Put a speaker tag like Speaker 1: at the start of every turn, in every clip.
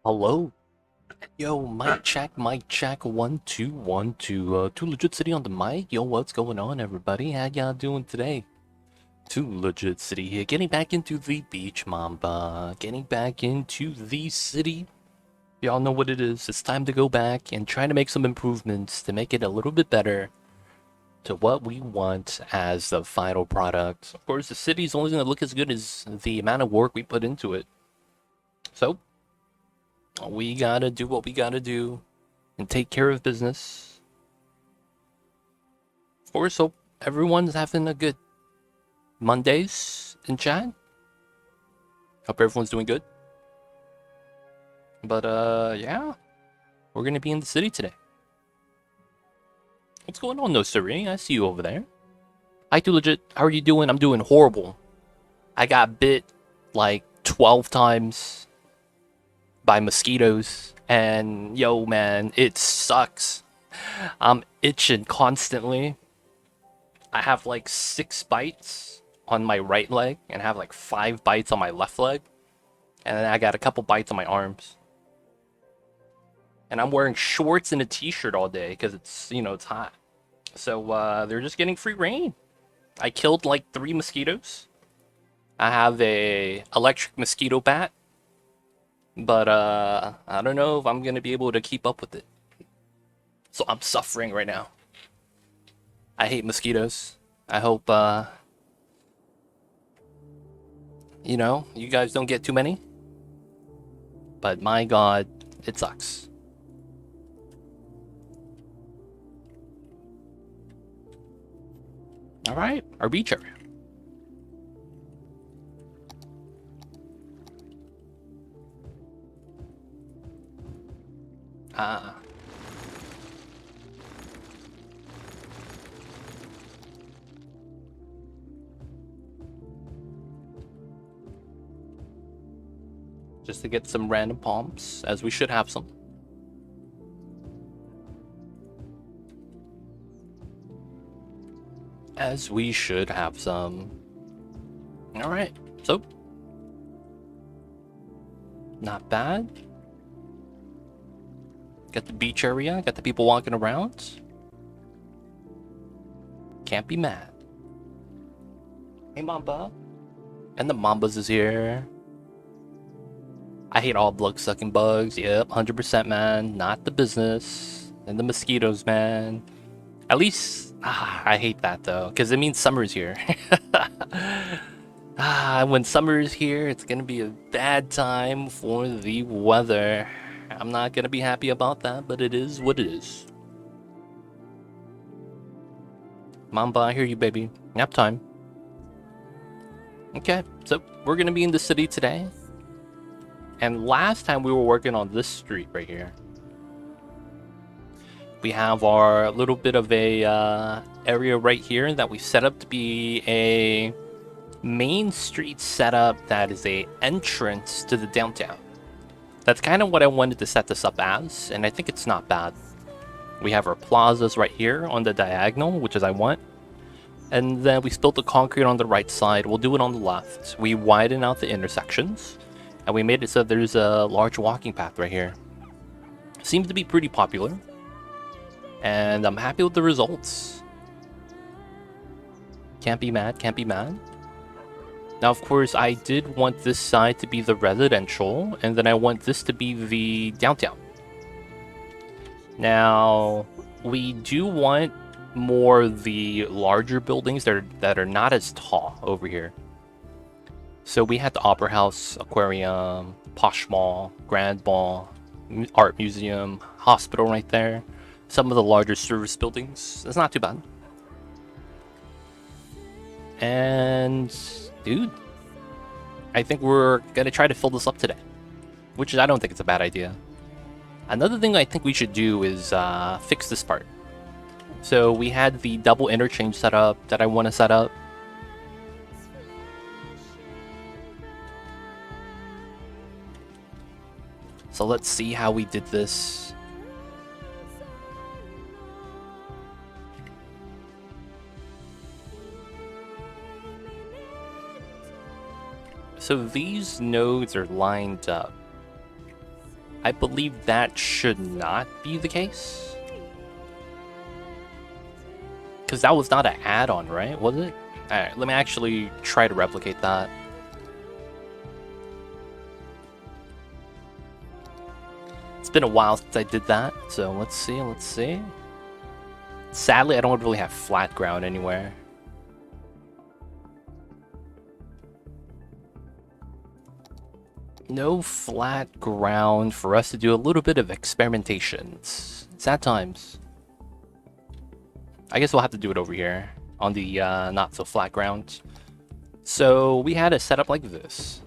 Speaker 1: Hello. Yo, mic check, 1 2 1 2. Too Legit City on the mic. Yo, what's going on, everybody? How y'all doing today? Too Legit City here, getting back into the beach, Mamba. Getting back into the city. Y'all know what it is. It's time to go back and try to make some improvements to make it a little bit better to what we want as the final product. Of course, the city's only going to look as good as the amount of work we put into it. So, we gotta do what we gotta do and take care of business. Of course, hope everyone's having a good Mondays in chat. Hope everyone's doing good. But yeah, we're gonna be in the city today. What's going on, though, Siri? I see you over there. Hi, Too Legit. How are you doing? I'm doing horrible. I got bit like 12 times by mosquitoes, and yo, man, it sucks. I'm itching constantly. I have like 6 bites on my right leg and have like 5 bites on my left leg. And then I got a couple bites on my arms. And I'm wearing shorts and a t-shirt all day because it's hot. So they're just getting free reign. I killed like 3 mosquitoes. I have a electric mosquito bat. But I don't know if I'm gonna be able to keep up with it. So I'm suffering right now. I hate mosquitoes. I hope you guys don't get too many. But my god, it sucks. Alright, our beach area. Ah. Just to get some random palms, as we should have some. As we should have some. Alright, so. Not bad. Got the beach area, got the people walking around. Can't be mad. Hey, Mamba. And the Mambas is here. I hate all blood-sucking bugs. Yep, 100%, man. Not the business. And the mosquitoes, man. At least, I hate that, though, because it means summer's here. When summer is here, it's gonna be a bad time for the weather. I'm not gonna be happy about that, but it is what it is. Mamba, I hear you, baby. Nap time. Okay, so we're gonna be in the city today. And last time we were working on this street right here. We have our little bit of a area right here that we set up to be a main street setup that is a entrance to the downtown. That's kind of what I wanted to set this up as, and I think it's not bad. We have our plazas right here on the diagonal, which is I want. And then we built the concrete on the right side. We'll do it on the left. We widen out the intersections, and we made it so there's a large walking path right here. Seems to be pretty popular, and I'm happy with the results. Can't be mad, can't be mad. Now, of course, I did want this side to be the residential, and then I want this to be the downtown. Now, we do want more the larger buildings that are not as tall over here. So we had the Opera House, Aquarium, Posh Mall, Grand Mall, Art Museum, Hospital right there. Some of the larger service buildings. It's not too bad. And dude, I think we're gonna try to fill this up today, which I don't think it's a bad idea. Another thing I think we should do is fix this part. So we had the double interchange setup that I want to set up. So let's see how we did this. So these nodes are lined up. I believe that should not be the case. Because that was not an add-on, right? Was it? Alright, let me actually try to replicate that. It's been a while since I did that, so let's see. Sadly, I don't really have flat ground anywhere. No flat ground for us to do a little bit of experimentations. Sad times. I guess we'll have to do it over here on the not so flat ground. So we had a setup like this,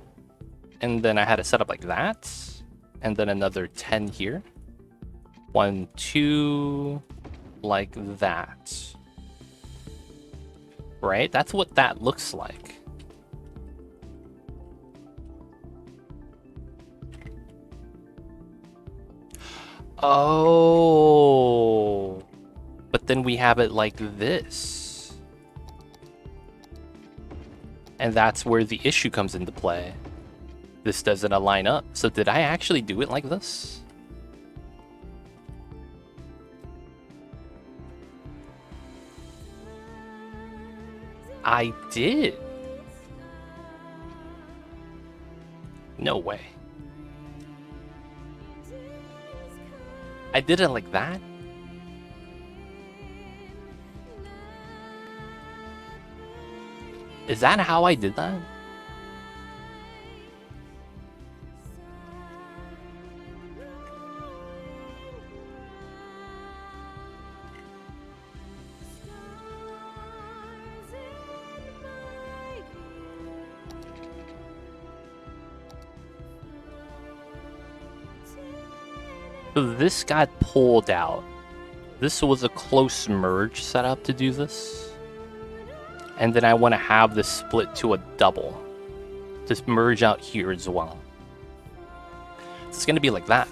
Speaker 1: and then I had a setup like that, and then another 10 here. 1, 2, like that. Right? That's what that looks like. Oh, but then we have it like this. And that's where the issue comes into play. This doesn't align up. So did I actually do it like this? I did. No way. I did it like that? Is that how I did that? So this got pulled out. This was a close merge setup to do this. And then I want to have this split to a double. Just merge out here as well. It's going to be like that.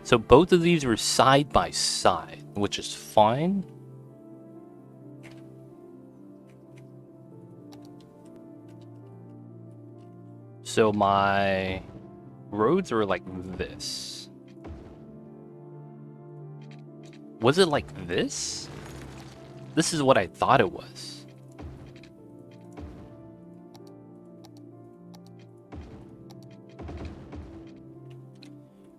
Speaker 1: So both of these were side by side, which is fine. So my roads are like this. Was it like this? This is what I thought it was.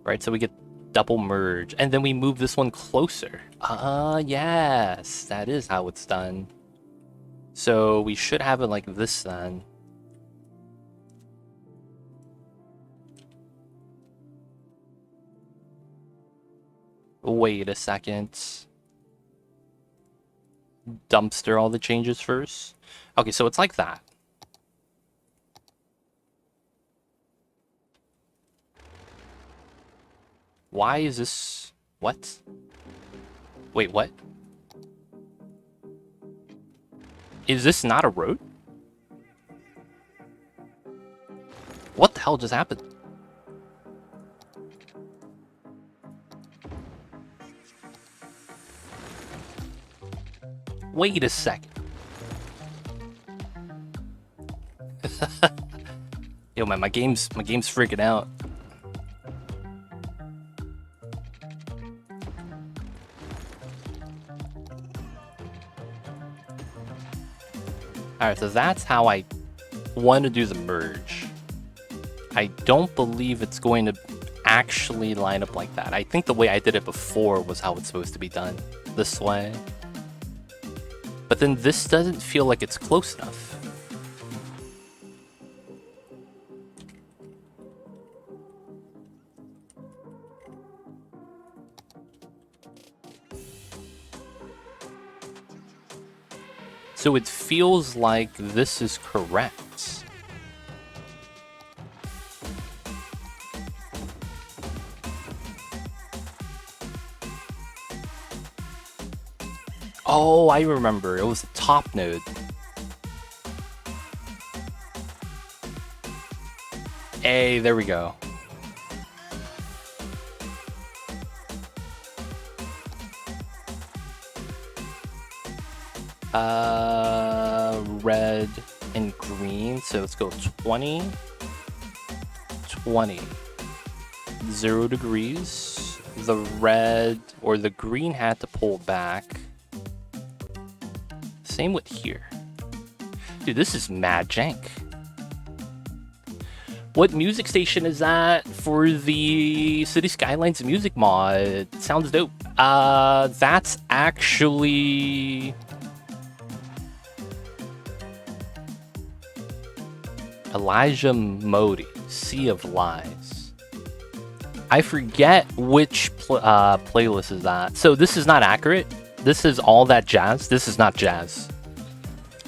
Speaker 1: Right, so we get double merge, and then we move this one closer. Yes, that is how it's done. So we should have it like this then. Wait a second. Dumpster all the changes first. Okay, so it's like that. Why is this... What? Wait, what? Is this not a road? What the hell just happened? Wait a second. Yo, man, my game's freaking out. Alright, so that's how I want to do the merge. I don't believe it's going to actually line up like that. I think the way I did it before was how it's supposed to be done. This way. But then this doesn't feel like it's close enough. So it feels like this is correct. Oh, I remember. It was the top node. Hey, there we go. Red and green. So let's go 20, 20, 0 degrees. The red or the green had to pull back. Same with here. Dude, this is mad jank. What music station is that for the City Skylines music mod? Sounds dope. That's actually... Elijah Modi, Sea of Lies. I forget which playlist is that. So this is not accurate. This is all that jazz. This is not jazz.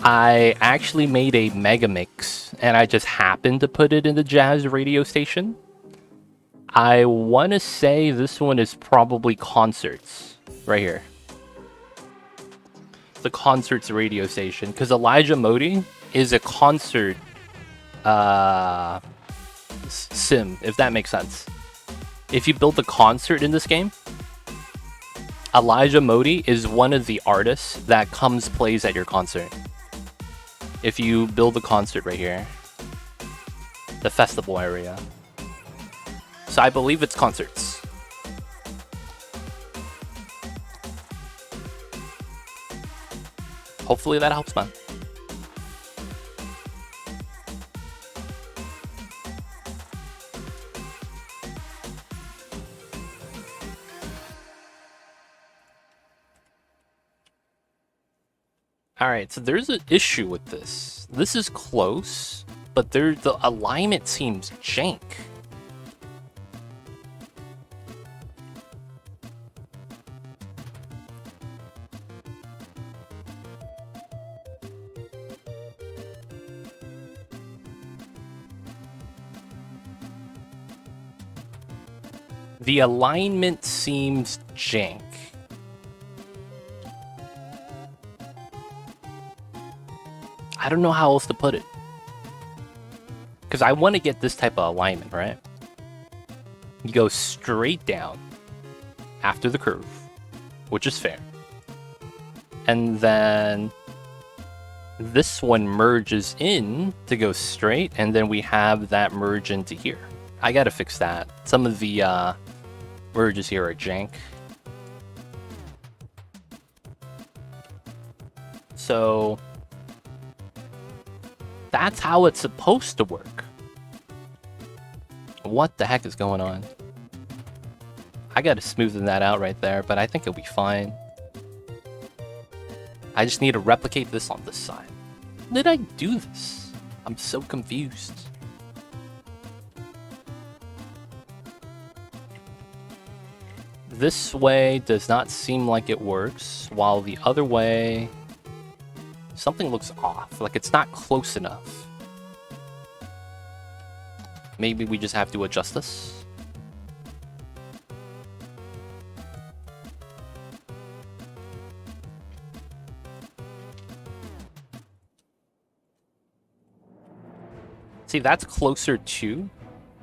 Speaker 1: I actually made a mega mix and I just happened to put it in the jazz radio station. I want to say this one is probably concerts right here. The concerts radio station, because Elijah Modi is a concert sim, if that makes sense. If you build a concert in this game, Elijah Modi is one of the artists that plays at your concert. If you build a concert right here, the festival area. So I believe it's concerts. Hopefully that helps, man. Alright, so there's an issue with this. This is close, but the alignment seems jank. The alignment seems jank. I don't know how else to put it. Because I want to get this type of alignment, right? You go straight down after the curve, which is fair. And then this one merges in to go straight, and then we have that merge into here. I gotta fix that. Some of the merges here are jank. So that's how it's supposed to work. What the heck is going on? I gotta smoothen that out right there, but I think it'll be fine. I just need to replicate this on this side. How did I do this? I'm so confused. This way does not seem like it works, while the other way... something looks off, like it's not close enough. Maybe we just have to adjust this. See, that's closer to,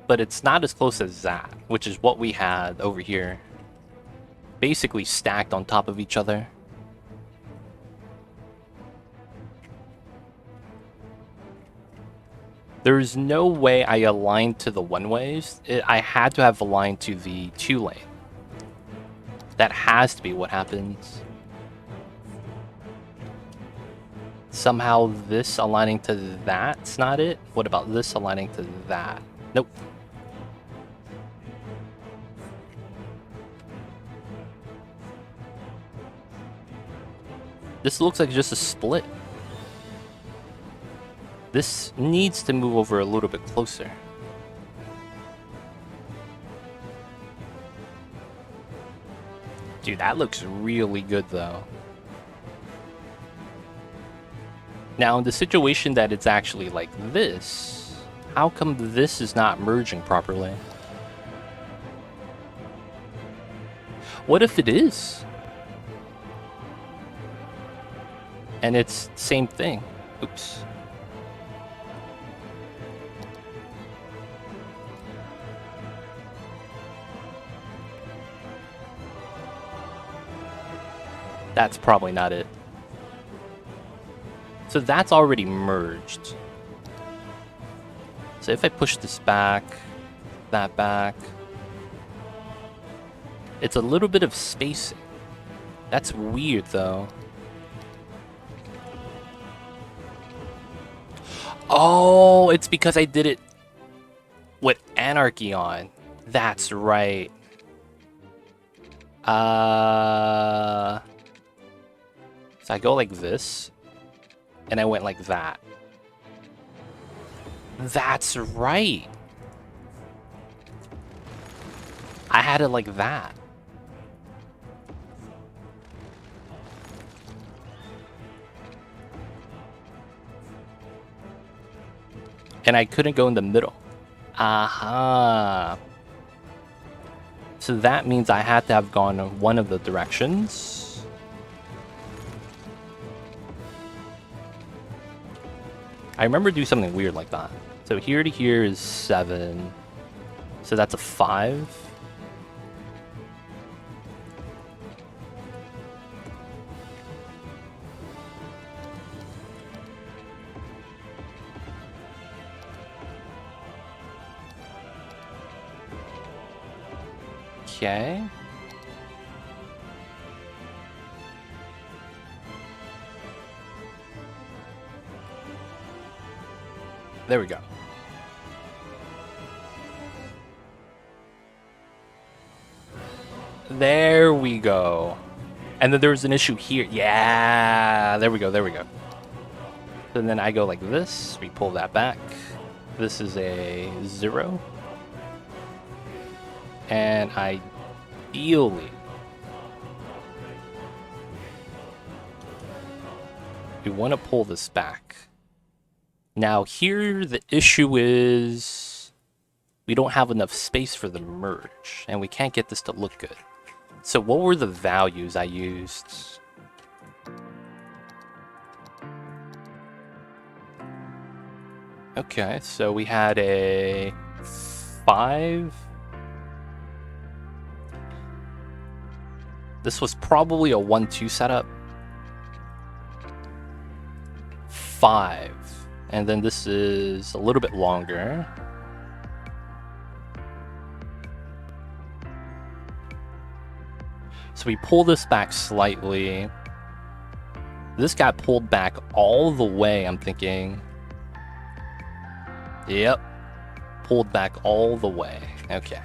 Speaker 1: but it's not as close as that, which is what we had over here. Basically stacked on top of each other. There's no way I aligned to the one-ways. I had to have aligned to the two-lane. That has to be what happens. Somehow this aligning to that's not it? What about this aligning to that? Nope. This looks like just a split. This needs to move over a little bit closer. Dude, that looks really good though. Now in the situation that it's actually like this, how come this is not merging properly? What if it is? And it's same thing. Oops. That's probably not it. So that's already merged. So if I push this back, that back, it's a little bit of spacing. That's weird though. Oh, it's because I did it with Anarchy on. That's right. So I go like this, and I went like that. That's right. I had it like that. And I couldn't go in the middle. Aha. So that means I had to have gone one of the directions. I remember doing something weird like that. So here to here is 7. So that's a 5. Okay. There we go. There we go. And then there was an issue here. Yeah, there we go, there we go. And then I go like this, we pull that back. This is a 0. And ideally, we want to pull this back. Now here the issue is we don't have enough space for the merge, and we can't get this to look good. So what were the values I used? Okay, so we had a 5. This was probably a 1-2 setup. 5. And then this is a little bit longer. So we pull this back slightly. This got pulled back all the way, I'm thinking. Yep. Pulled back all the way. Okay.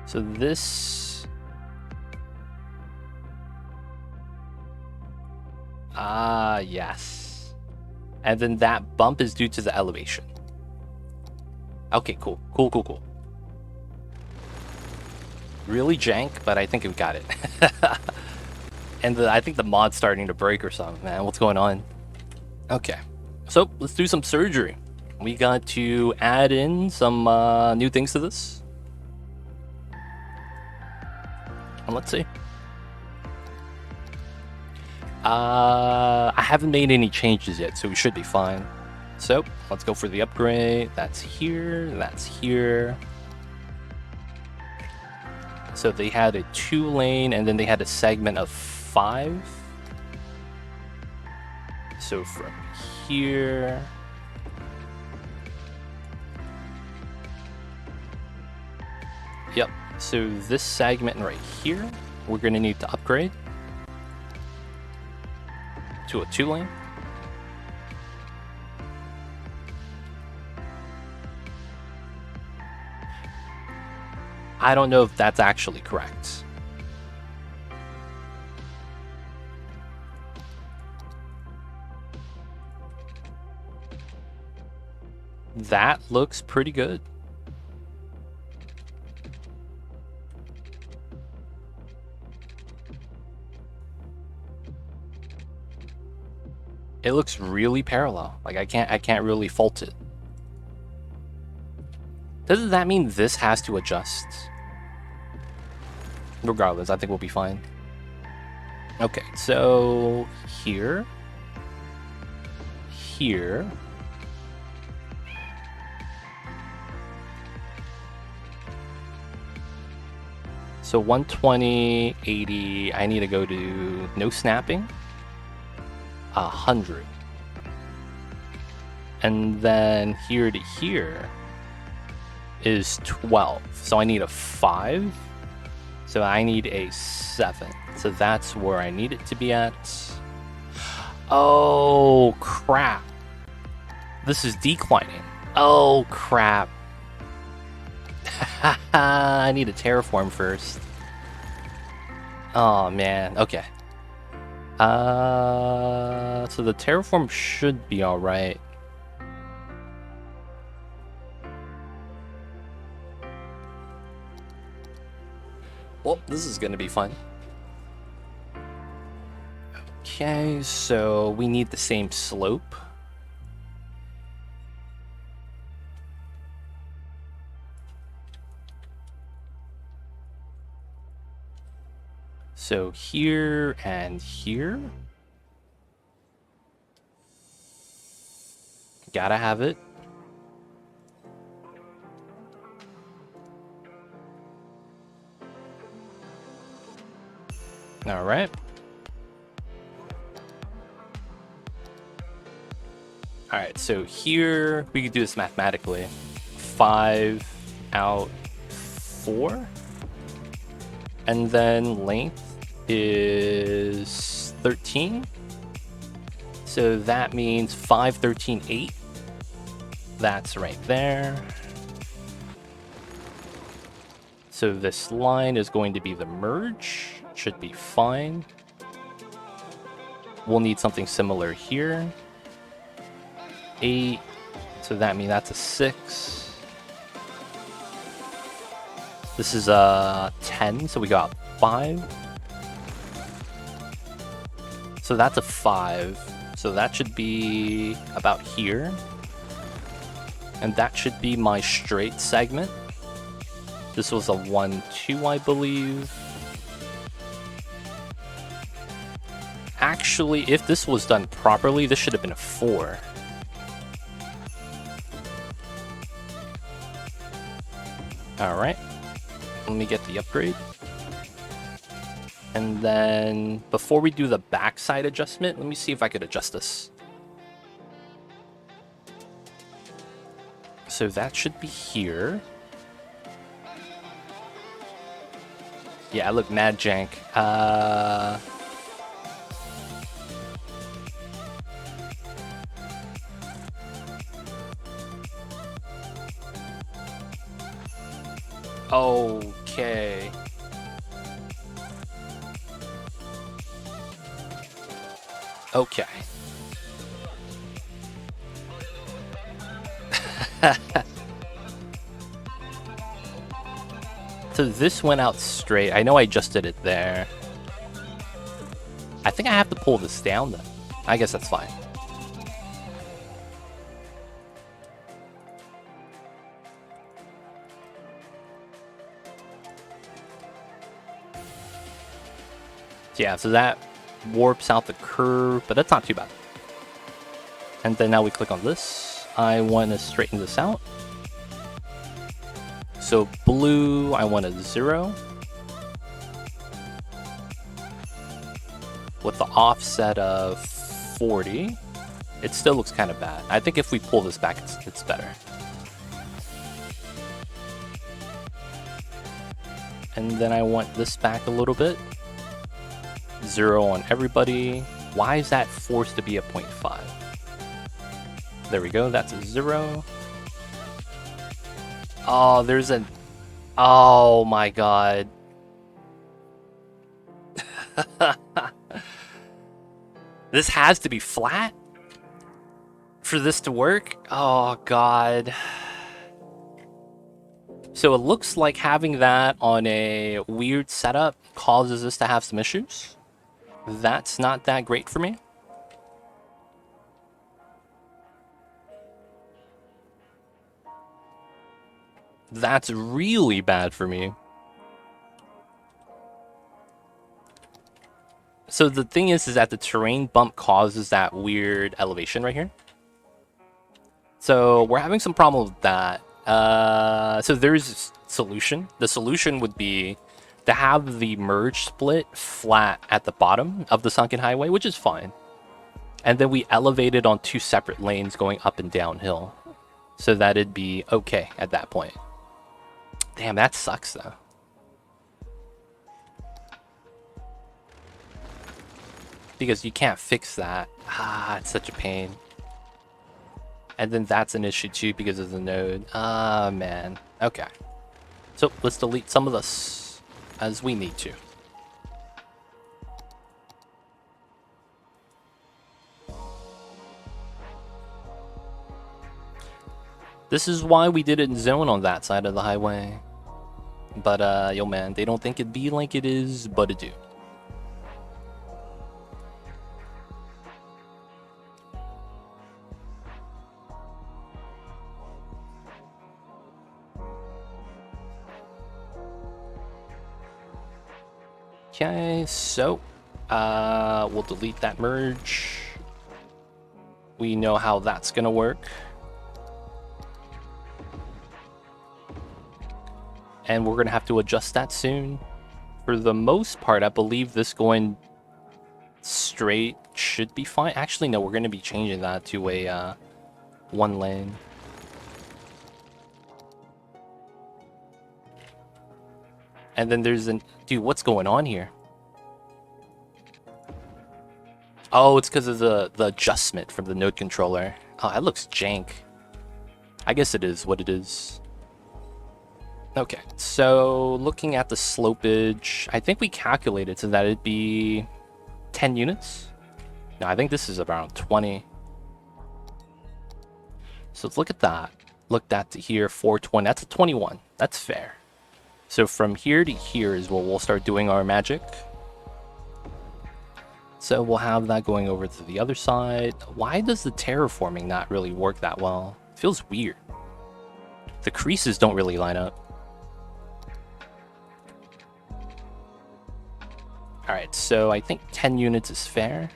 Speaker 1: So this... Ah, yes. And then that bump is due to the elevation. Okay, cool. Cool, cool, cool. Really jank, but I think we got it. And I think the mod's starting to break or something, man. What's going on? Okay. So, let's do some surgery. We got to add in some new things to this. And let's see. I haven't made any changes yet, so we should be fine. So, let's go for the upgrade. That's here, that's here. So they had a 2-lane, and then they had a segment of 5. So from here... Yep, so this segment right here, we're gonna need to upgrade to a 2-lane. I don't know if that's actually correct. That looks pretty good. It looks really parallel. Like I can't really fault it. Doesn't that mean this has to adjust? Regardless, I think we'll be fine. Okay, so here, here, So 120, 80, I need to go to no snapping, 100. And then here to here is 12. So I need a 5. So I need a 7. So that's where I need it to be at. Oh, crap. This is declining. Oh, crap. I need a terraform first. Oh, man. Okay. So the terraform should be alright. Well, this is gonna be fun. Okay, so we need the same slope. So here and here. Gotta have it. All right. All right, so here we could do this mathematically. 5 out 4. And then length is 13. So that means 5, 13, 8. That's right there. So this line is going to be the merge. Should be fine. We'll need something similar here. 8. So that means that's a 6. This is a 10, so we got 5. So that's a 5. So that should be about here. And that should be my straight segment. This was a 1, 2, I believe. Actually, if this was done properly, this should have been a 4. Alright. Let me get the upgrade. And then, before we do the backside adjustment, let me see if I could adjust this. So that should be here. Yeah, I look mad jank. Okay. Okay. So this went out straight. I know I adjusted it there. I think I have to pull this down then. I guess that's fine. Yeah, so that warps out the curve, but that's not too bad. And then now we click on this. I want to straighten this out. So blue, I want a 0. With the offset of 40. It still looks kind of bad. I think if we pull this back, it's better. And then I want this back a little bit. 0 on everybody. Why is that forced to be a 0.5? There we go, that's a 0. Oh, there's an... Oh my god. This has to be flat? For this to work? Oh god. So it looks like having that on a weird setup causes us to have some issues. That's not that great for me. That's really bad for me. So the thing is that the terrain bump causes that weird elevation right here. So we're having some problem with that. So there's a solution. The solution would be to have the merge split flat at the bottom of the sunken highway, which is fine. And then we elevated on 2 separate lanes going up and downhill, so that it'd be okay at that point. Damn, that sucks though. Because you can't fix that. Ah, it's such a pain. And then that's an issue too because of the node. Ah, man. Okay. So let's delete some of this as we need to. This is why we didn't zone on that side of the highway. But, yo man, they don't think it'd be like it is, but it do. Okay, so, we'll delete that merge. We know how that's gonna work. And we're gonna have to adjust that soon. For the most part, I believe this going straight should be fine. Actually, no, we're gonna be changing that to a 1 lane. And then there's an... Dude, what's going on here? Oh, it's because of the adjustment from the node controller. Oh, that looks jank. I guess it is what it is. Okay, so looking at the slopage, I think we calculated so that it'd be 10 units. No, I think this is around 20. So let's look at that. Look that to here, 420. That's a 21. That's fair. So from here to here is where we'll start doing our magic. So we'll have that going over to the other side. Why does the terraforming not really work that well? It feels weird. The creases don't really line up. Alright, so I think 10 units is fair.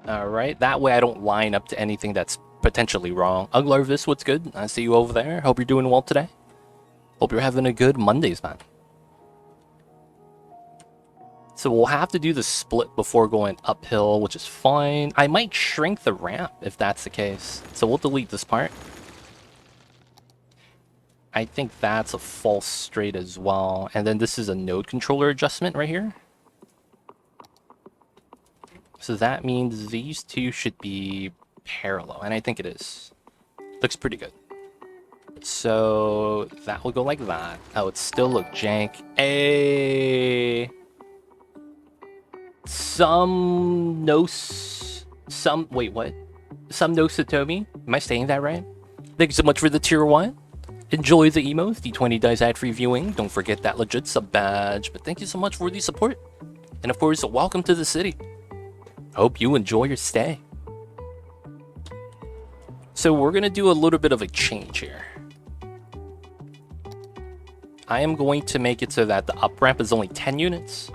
Speaker 1: Alright, that way I don't line up to anything that's potentially wrong. Uglarvis, what's good? I see you over there. Hope you're doing well today. Hope you're having a good Mondays, man. So we'll have to do the split before going uphill, which is fine. I might shrink the ramp if that's the case. So we'll delete this part. I think that's a false straight as well. And then this is a node controller adjustment right here. So that means these two should be parallel, and I think it is. Looks pretty good. So that will go like that. Oh, it still look jank. Wait, what? Some no Satomi? Am I saying that right? Thank you so much for the tier 1. Enjoy the emos. D20 dies ad-free viewing. Don't forget that legit sub badge. But thank you so much for the support. And of course, welcome to the city. Hope you enjoy your stay. So we're going to do a little bit of a change here. I am going to make it so that the up ramp is only 10 units.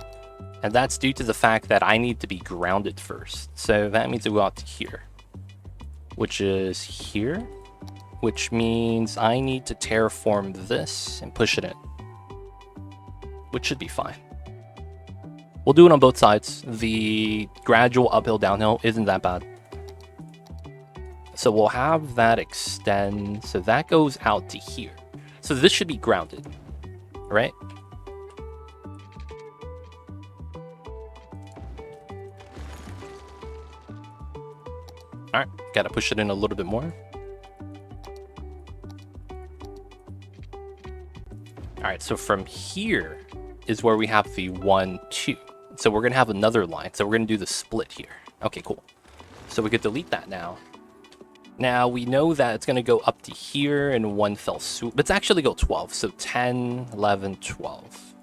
Speaker 1: And that's due to the fact that I need to be grounded first. So that means we go out to here. Which is here. Which means I need to terraform this and push it in. Which should be fine. We'll do it on both sides. The gradual uphill downhill isn't that bad. So we'll have that extend. So that goes out to here. So this should be grounded, right? All right, gotta push it in a little bit more. All right, so from here is where we have the 1, 2. So we're gonna have another line. So we're gonna do the split here. Okay, cool. So we could delete that now. Now we know that it's gonna go up to here in one fell swoop. Let's actually go 12. So 10, 11, 12.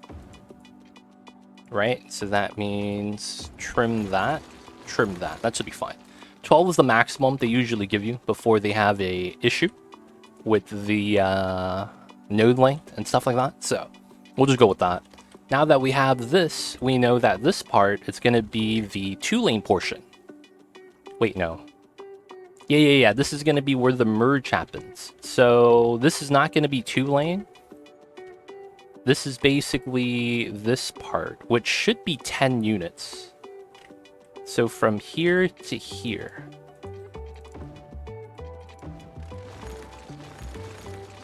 Speaker 1: Right? So that means trim that, trim that. That should be fine. 12 is the maximum they usually give you before they have a issue with the node length and stuff like that. So we'll just go with that. Now that we have this, we know that this part is going to be the 2-lane portion. Wait, no. Yeah. This is going to be where the merge happens. So this is not going to be 2-lane. This is basically this part, which should be 10 units. So from here to here.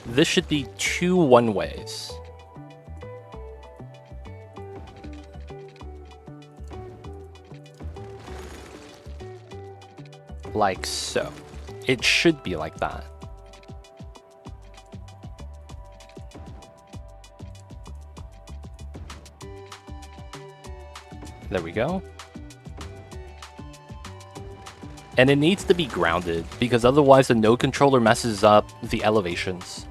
Speaker 1: This should be 2 one-ways. Like so. It should be like that. There we go. And it needs to be grounded, because otherwise the node controller messes up the elevations.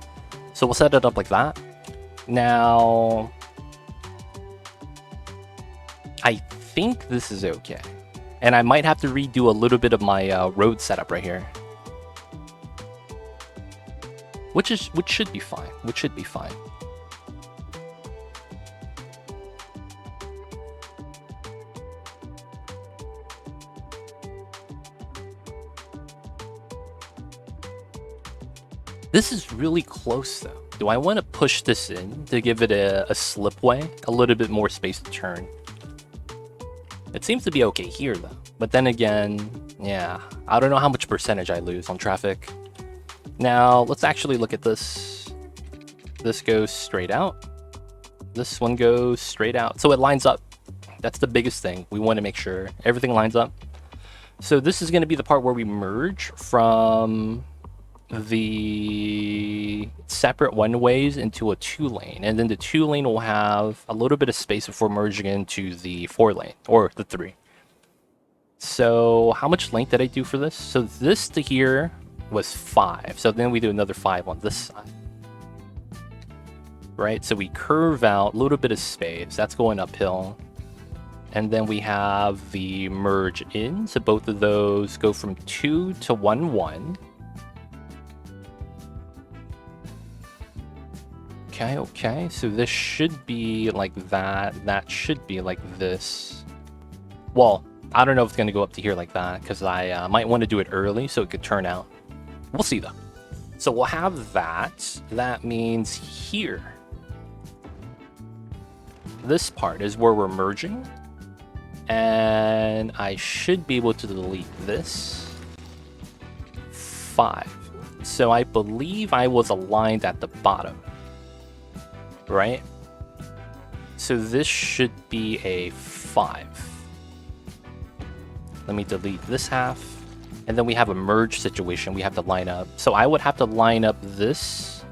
Speaker 1: So we'll set it up like that. Now, I think this is okay. And I might have to redo a little bit of my road setup right here. Which should be fine. Which should be fine. This is really close though. Do I want to push this in to give it a slipway? A little bit more space to turn. It seems to be okay here though. But then again, yeah, I don't know how much percentage I lose on traffic. Now, let's actually look at this. This goes straight out. This one goes straight out. So it lines up. That's the biggest thing. We want to make sure everything lines up. So this is going to be the part where we merge from the separate one-ways into a 2-lane. And then the 2-lane will have a little bit of space before merging into the 4-lane, or the 3. So how much length did I do for this? So this to here was 5. So then we do another 5 on this side. Right? So we curve out a little bit of space. That's going uphill. And then we have the merge in. So both of those go from 2 to 1, 1. Okay. So this should be like that. That should be like this. Well, I don't know if it's going to go up to here like that, because I might want to do it early so it could turn out. We'll see, though. So we'll have that. That means here. This part is where we're merging. And I should be able to delete this. 5. So I believe I was aligned at the bottom. Right? So this should be a 5. Let me delete this half. And then we have a merge situation we have to line up. So I would have to line up this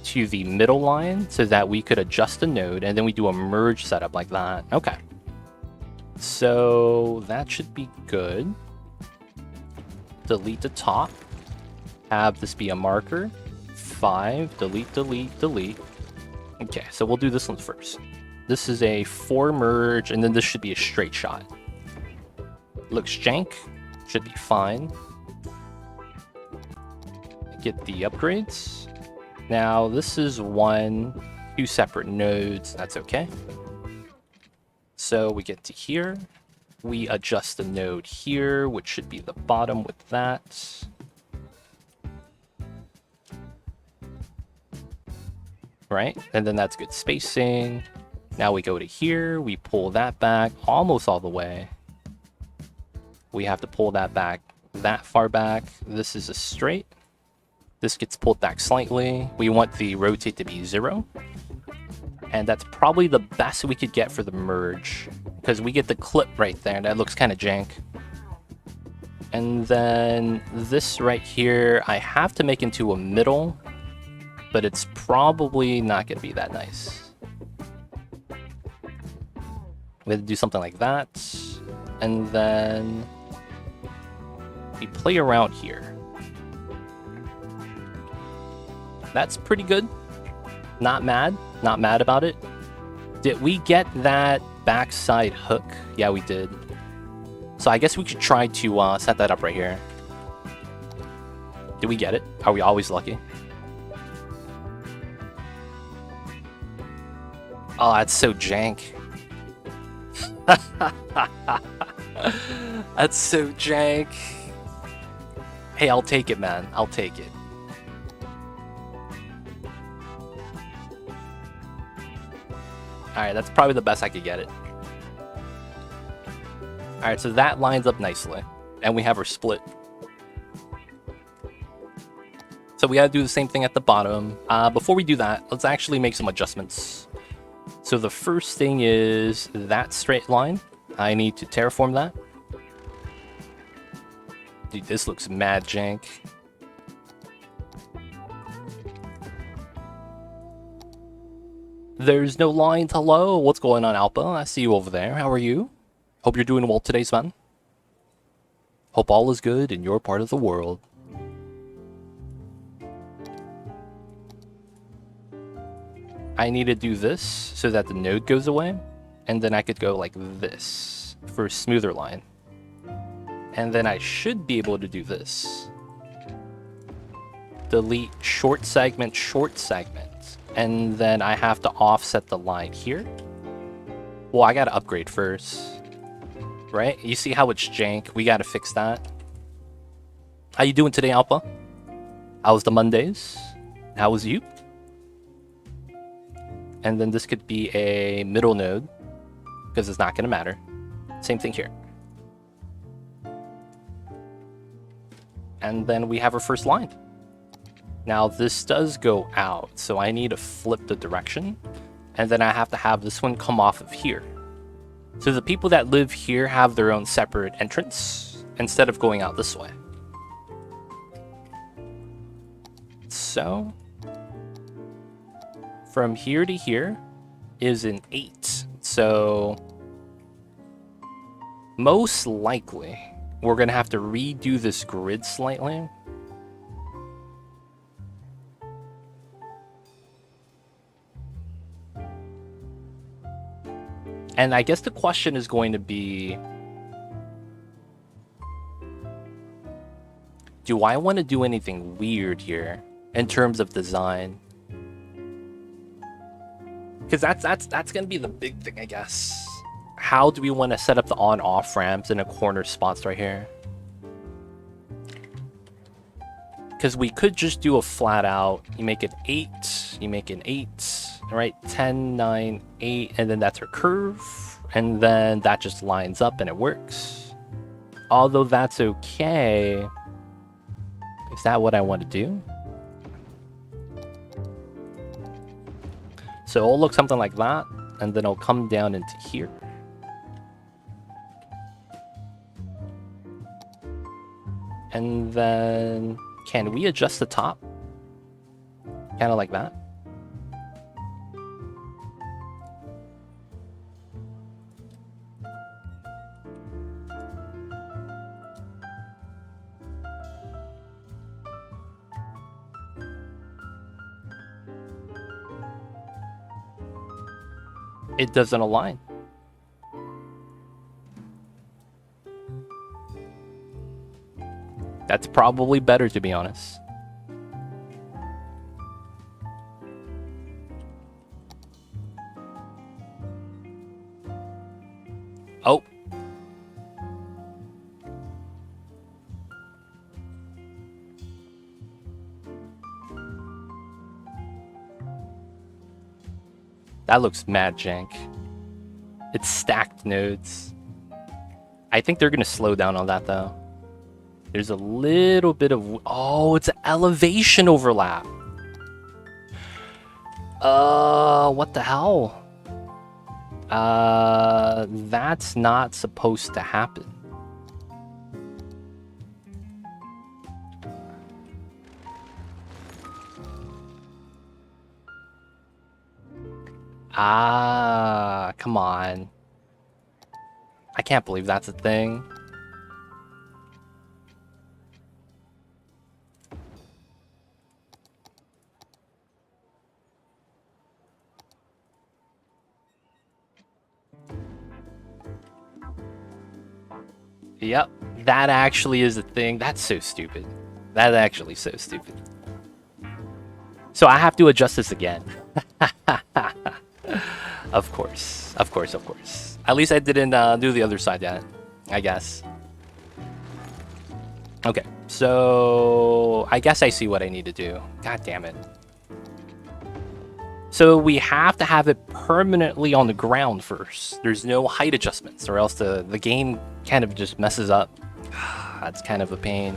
Speaker 1: to the middle line so that we could adjust the node. And then we do a merge setup like that. Okay. So that should be good. Delete the top. Have this be a marker. 5. Delete, delete, delete. Okay, so we'll do this one first. This is a 4 merge, and then this should be a straight shot. Looks jank. Should be fine. Get the upgrades. Now, this is 2 separate nodes. That's okay. So we get to here. We adjust the node here, which should be the bottom with that. Right? And then that's good spacing. Now we go to here. We pull that back almost all the way. We have to pull that back that far back. This is a straight. This gets pulled back slightly. We want the rotate to be 0. And that's probably the best we could get for the merge, because we get the clip right there. That looks kind of jank. And then this right here, I have to make into a middle, but it's probably not going to be that nice. We have to do something like that. And then we play around here. That's pretty good. Not mad. Not mad about it. Did we get that backside hook? Yeah, we did. So I guess we could try to set that up right here. Did we get it? Are we always lucky? Oh, that's so jank. That's so jank. Hey, I'll take it, man. I'll take it. Alright, that's probably the best I could get it. Alright, so that lines up nicely. And we have our split. So we gotta do the same thing at the bottom. Before we do that, let's actually make some adjustments. So the first thing is that straight line. I need to terraform that. Dude, this looks mad jank. There's no lines. Hello, what's going on, Alpha? I see you over there. How are you? Hope you're doing well today, son. Hope all is good in your part of the world. I need to do this so that the node goes away, and then I could go like this for a smoother line. And then I should be able to do this. Delete short segment, and then I have to offset the line here. Well, I gotta upgrade first, right? You see how it's jank? We gotta fix that. How you doing today, Alpha? How was the Mondays? How was you? And then this could be a middle node, because it's not gonna matter. Same thing here. And then we have our first line. Now this does go out, so I need to flip the direction, and then I have to have this one come off of here. So the people that live here have their own separate entrance, instead of going out this way. So, from here to here is an 8. So, most likely, we're gonna have to redo this grid slightly. And I guess the question is going to be, do I want to do anything weird here in terms of design? Because that's going to be the big thing, I guess. How do we want to set up the on-off ramps in a corner spots right here? Because we could just do a flat out, you make it 8, you make it 8, right? 10, 9, 8, and then that's our curve. And then that just lines up and it works. Although that's okay. Is that what I want to do? So it'll look something like that, and then it'll come down into here. And then, can we adjust the top? Kind of like that. It doesn't align. That's probably better, to be honest. Oh. That looks mad jank. It's stacked nodes. I think they're gonna slow down on that though. There's a little bit of... Oh, it's an elevation overlap. What the hell? That's not supposed to happen. Ah, come on. I can't believe that's a thing. Yep, that actually is a thing. That's so stupid. That's actually so stupid. So I have to adjust this again. Of course, of course, of course. At least I didn't do the other side yet, I guess. Okay, so I guess I see what I need to do. God damn it. So we have to have it permanently on the ground first. There's no height adjustments, or else the game kind of just messes up. That's kind of a pain.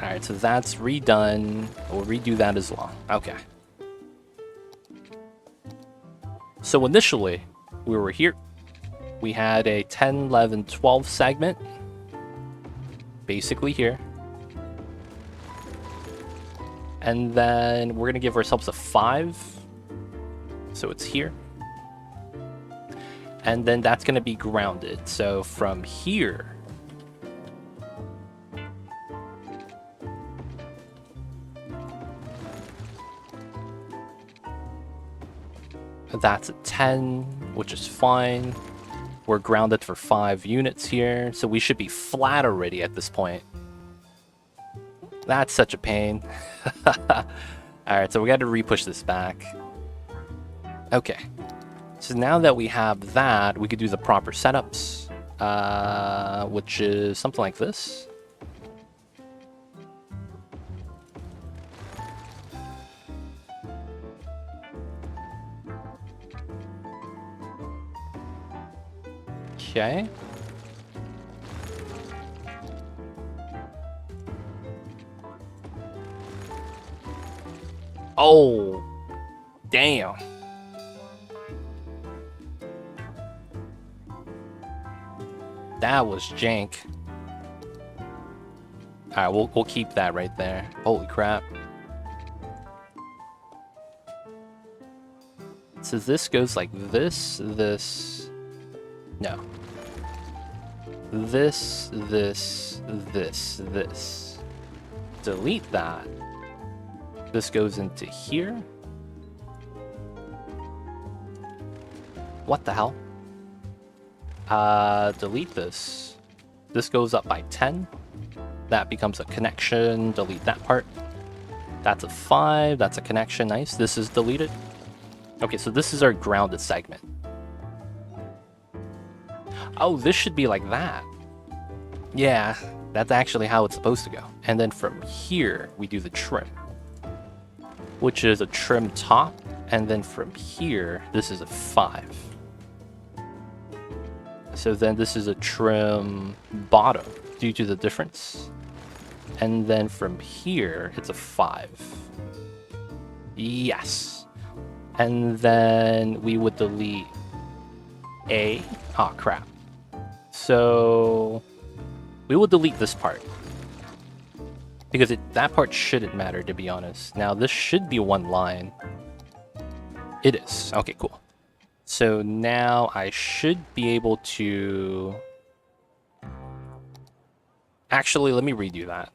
Speaker 1: Alright, so that's redone. We'll redo that as well. Okay. So initially, we were here. We had a 10, 11, 12 segment. Basically here. And then we're going to give ourselves a 5. So it's here. And then that's going to be grounded. So from here... That's a 10, which is fine. We're grounded for 5 units here, so we should be flat already at this point. That's such a pain. Alright, so we got to re-push this back. Okay. So now that we have that, we could do the proper setups, which is something like this. Okay. Oh, damn. That was jank. Alright, we'll keep that right there. Holy crap. So this goes like this, this... No. This, this, this, this. Delete that. This goes into here. What the hell? Delete this. This goes up by 10. That becomes a connection. Delete that part. That's a 5. That's a connection. Nice. This is deleted. Okay, so this is our grounded segment. Oh, this should be like that. Yeah, that's actually how it's supposed to go. And then from here, we do the trim, which is a trim top. And then from here, this is a 5. So then this is a trim bottom due to the difference. And then from here, it's a 5. Yes. And then we would delete A. Oh, crap. So we will delete this part. Because that part shouldn't matter, to be honest. Now, this should be one line. It is. Okay, cool. So now I should be able to... Actually, let me redo that.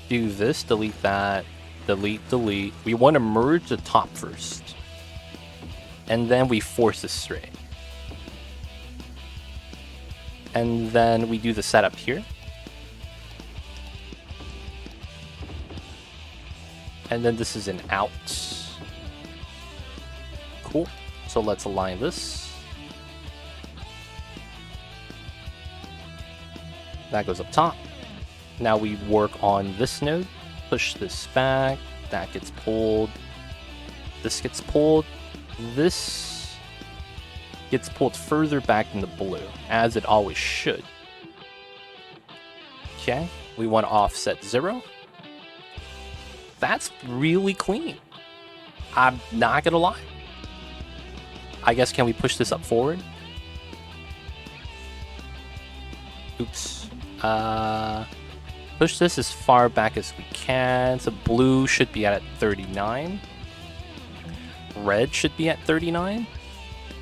Speaker 1: Do this, delete that, delete, delete. We want to merge the top first. And then we force this straight. And then we do the setup here. And then this is an out. Cool. So let's align this. That goes up top. Now we work on this node. Push this back. That gets pulled. This gets pulled. This gets pulled further back in the blue, as it always should. Okay, we want to offset 0. That's really clean. I'm not gonna lie. I guess, can we push this up forward? Oops. Push this as far back as we can. So blue should be at 39. Red should be at 39.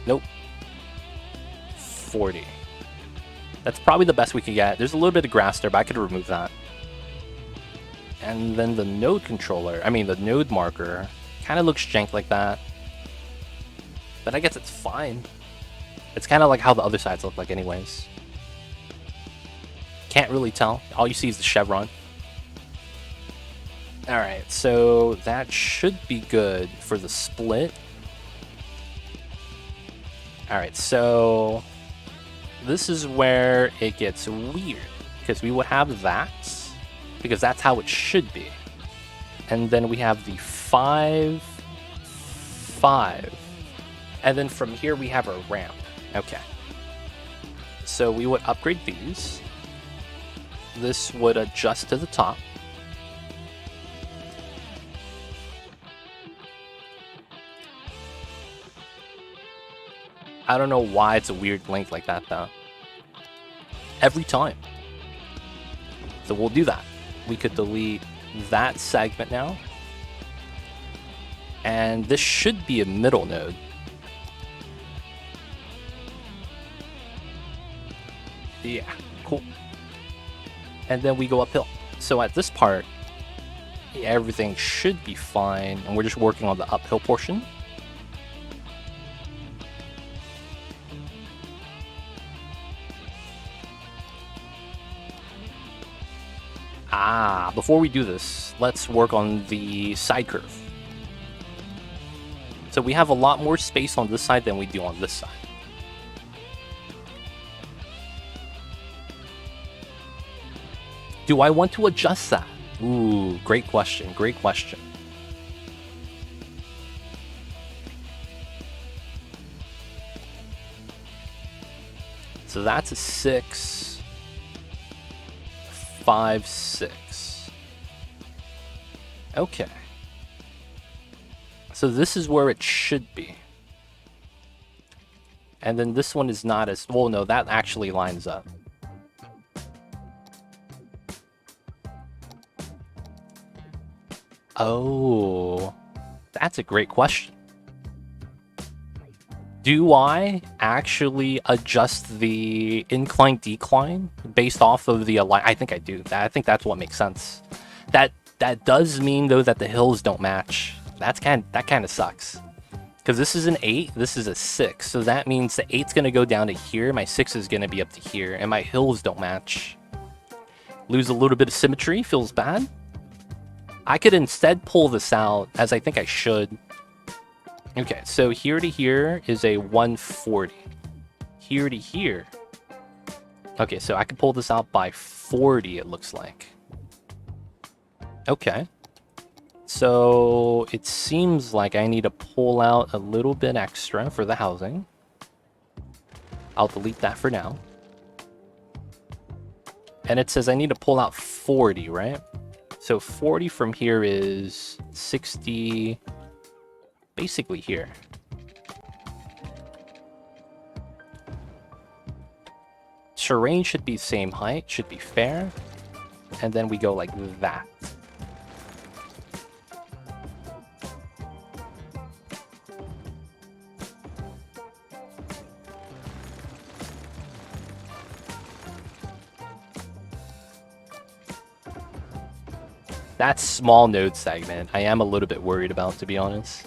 Speaker 1: Nope. 40. That's probably the best we can get. There's a little bit of grass there, but I could remove that. And then the node controller, the node marker, kind of looks jank like that. But I guess it's fine. It's kind of like how the other sides look like anyways. Can't really tell. All you see is the chevron. Alright, so that should be good for the split. Alright, so this is where it gets weird, because we would have that, because that's how it should be. And then we have the 5, 5. And then from here we have our ramp. Okay. So we would upgrade these. This would adjust to the top. I don't know why it's a weird length like that though. Every time. So we'll do that. We could delete that segment now. And this should be a middle node. Yeah, cool. And then we go uphill. So at this part, everything should be fine. And we're just working on the uphill portion. Before we do this, let's work on the side curve. So we have a lot more space on this side than we do on this side. Do I want to adjust that? Ooh, great question, great question. So that's a 6, 5, 6. Okay. So this is where it should be. And then this one is not as... Well, no, that actually lines up. Oh, that's a great question. Do I actually adjust the incline decline based off of the align? I think I do. I think that's what makes sense. That does mean though that the hills don't match. That kind of sucks. Because this is an 8, this is a 6, so that means the 8's gonna go down to here, my 6 is gonna be up to here, and my hills don't match. Lose a little bit of symmetry, feels bad. I could instead pull this out, as I think I should. Okay, so here to here is a 140. Here to here. Okay, so I can pull this out by 40, it looks like. Okay. So it seems like I need to pull out a little bit extra for the housing. I'll delete that for now. And it says I need to pull out 40, right? So 40 from here is 60, basically here. Terrain should be same height, should be fair. And then we go like that. That small node segment, I am a little bit worried about, to be honest.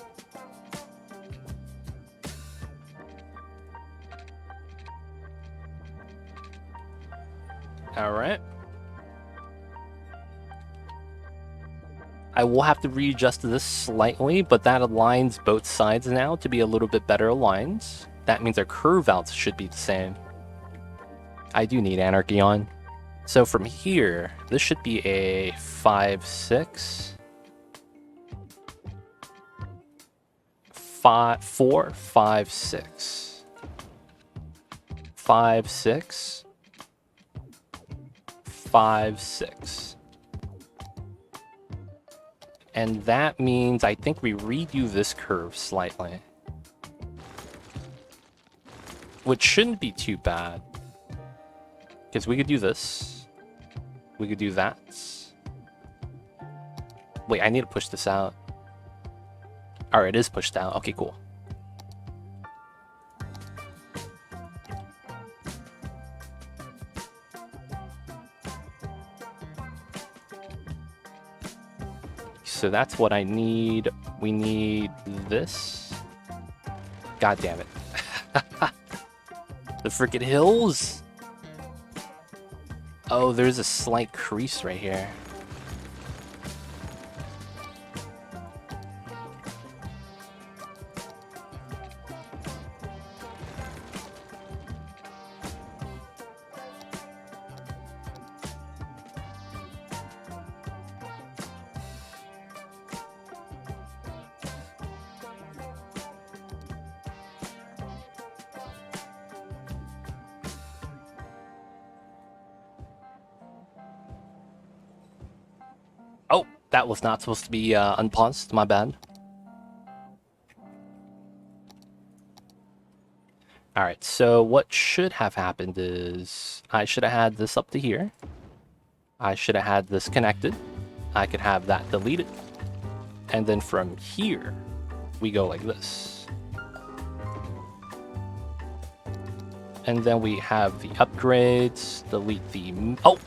Speaker 1: Alright. I will have to readjust this slightly, but that aligns both sides now to be a little bit better aligned. That means our curve outs should be the same. I do need Anarchy on. So from here, this should be a 5, 6, 5, 4, 5, 6, 5, 6, 5, 6. And that means I think we redo this curve slightly, which shouldn't be too bad. Because we could do this. We could do that. Wait, I need to push this out. Alright, it is pushed out. Okay, cool. So that's what I need. We need this. God damn it. The freaking hills! Oh, there's a slight crease right here. That was not supposed to be unpaused, my bad. Alright, so what should have happened is I should have had this up to here. I should have had this connected. I could have that deleted. And then from here, we go like this. And then we have the upgrades, delete the... Oh!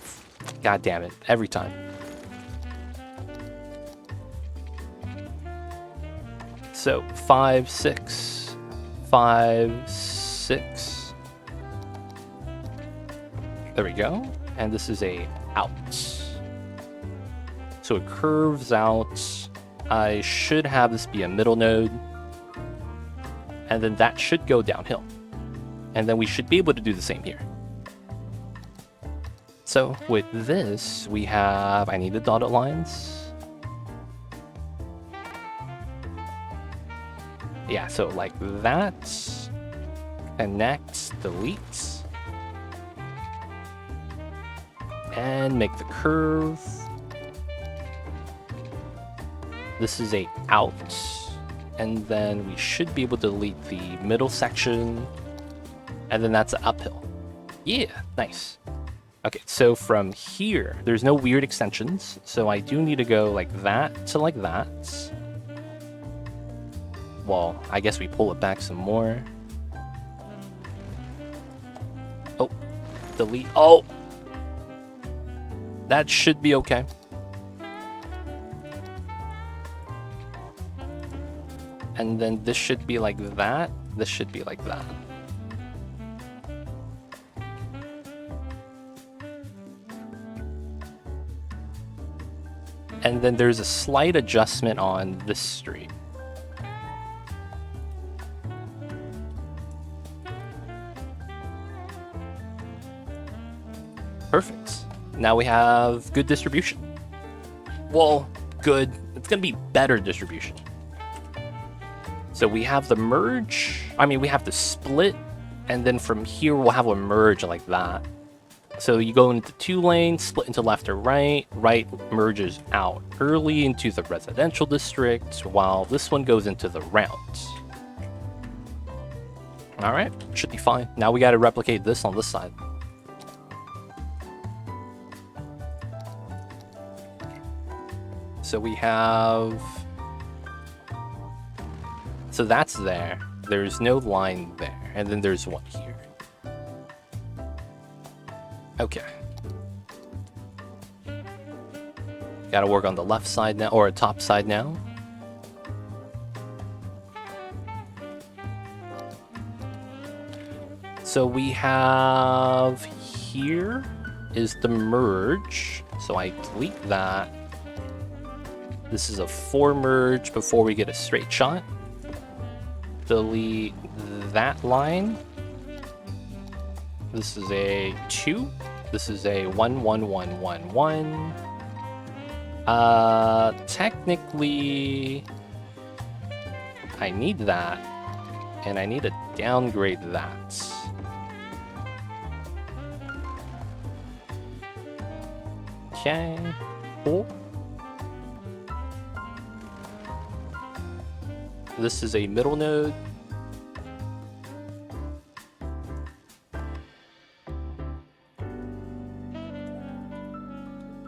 Speaker 1: God damn it, every time. So, 5, 6, 5, 6. There we go. And this is a out. So it curves out. I should have this be a middle node. And then that should go downhill. And then we should be able to do the same here. So with this, we have, I need the dotted lines. Yeah, so like that. Connect, delete. And make the curve. This is a out. And then we should be able to delete the middle section. And then that's an uphill. Yeah, nice. Okay, so from here, there's no weird extensions. So I do need to go like that to like that. Well, I guess we pull it back some more. Oh, delete. Oh! That should be okay. And then this should be like that. This should be like that. And then there's a slight adjustment on this street. Perfect. Now we have good distribution. Well, good. It's going to be better distribution. So we have the merge. I mean, we have the split. And then from here, we'll have a merge like that. So you go into 2 lanes, split into left or right. Right merges out early into the residential district, while this one goes into the rounds. All right, should be fine. Now we got to replicate this on this side. So we have... So that's there. There's no line there. And then there's one here. Okay. Gotta work on the left side now, or top side now. So we have here is the merge. So I delete that. This is a 4 merge before we get a straight shot. Delete that line. This is a 2. This is a 1, 1, 1, 1, 1. Technically, I need that, and I need to downgrade that. Okay, cool. This is a middle node.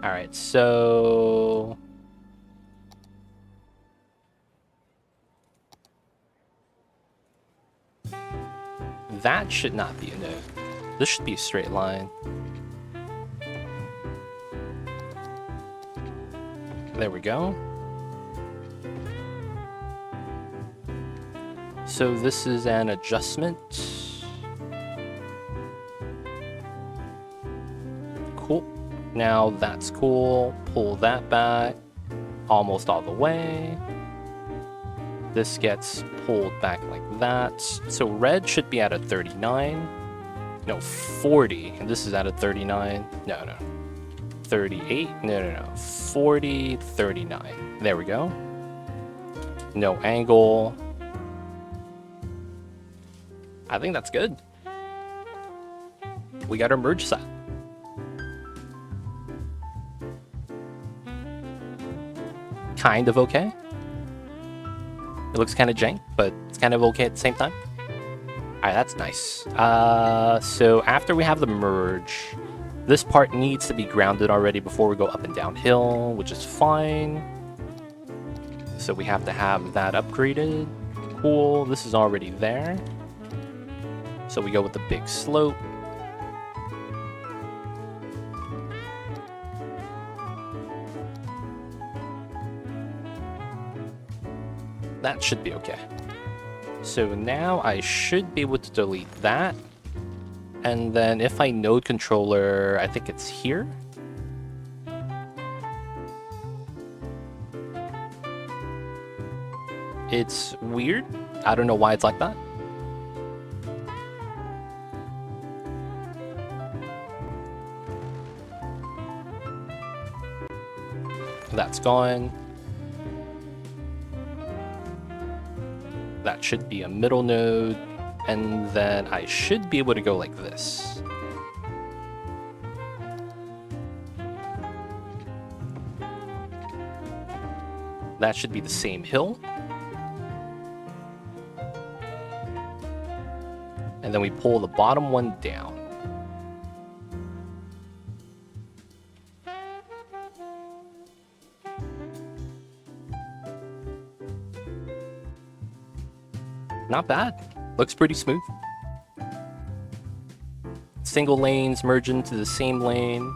Speaker 1: All right, so that should not be a node. This should be a straight line. There we go. So this is an adjustment. Cool. Now that's cool. Pull that back almost all the way. This gets pulled back like that. So red should be at a 39. No, 40. And this is at a 39. No, no. 38. No, no, no. 40, 39. There we go. No angle. I think that's good. We got our merge set. kind of okay. It looks kind of jank, but it's kind of okay at the same time. Alright, that's nice. So after we have the merge, this part needs to be grounded already before we go up and downhill, which is fine. So we have to have that upgraded. Cool, this is already there. So we go with the big slope. That should be okay. So now I should be able to delete that. And then if I node controller, I think it's here. It's weird. I don't know why it's like that. That's gone. That should be a middle node, and then I should be able to go like this. That should be the same hill. And then we pull the bottom one down. Not bad. Looks pretty smooth. Single lanes merge into the same lane.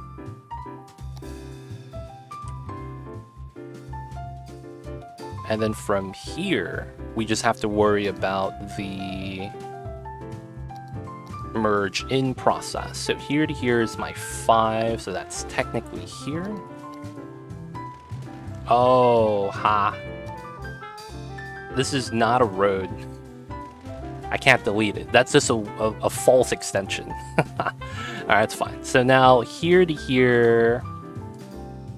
Speaker 1: And then from here, we just have to worry about the merge in process. So here to here is my 5, so that's technically here. Oh, ha. This is not a road. I can't delete it. That's just a false extension. Alright, that's fine. So now here to here,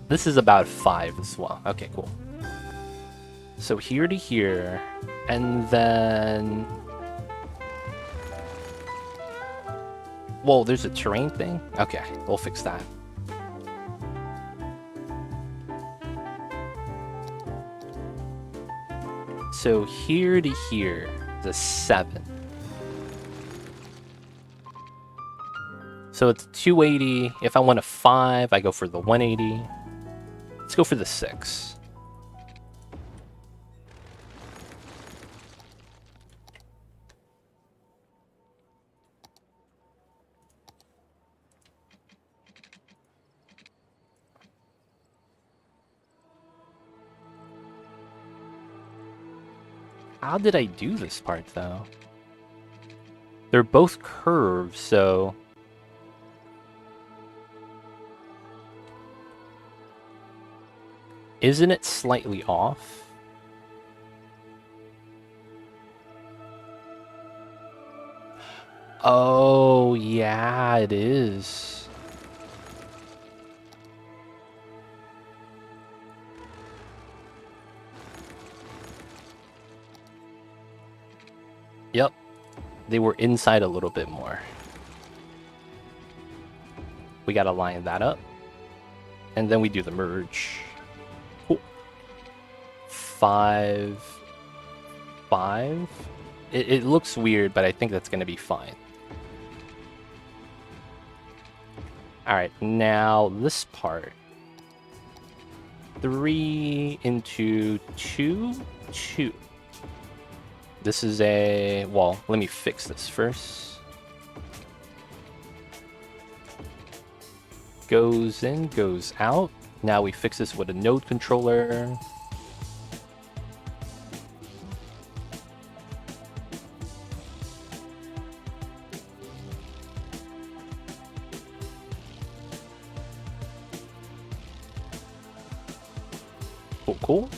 Speaker 1: this is about 5 as well. Okay, cool. So here to here, and then... Whoa, there's a terrain thing? Okay, we'll fix that. So here to here is a 7. So it's 280. If I want a 5, I go for the 180. Let's go for the 6. How did I do this part, though? They're both curved, so... Isn't it slightly off? Oh, yeah, it is. Yep, they were inside a little bit more. We gotta line that up. And then we do the merge. Cool. 5, 5. It looks weird, but I think that's gonna be fine. Alright, now this part. 3 into 2, 2. This is a... Well, let me fix this first. Goes in, goes out. Now we fix this with a node controller. Cool, cool.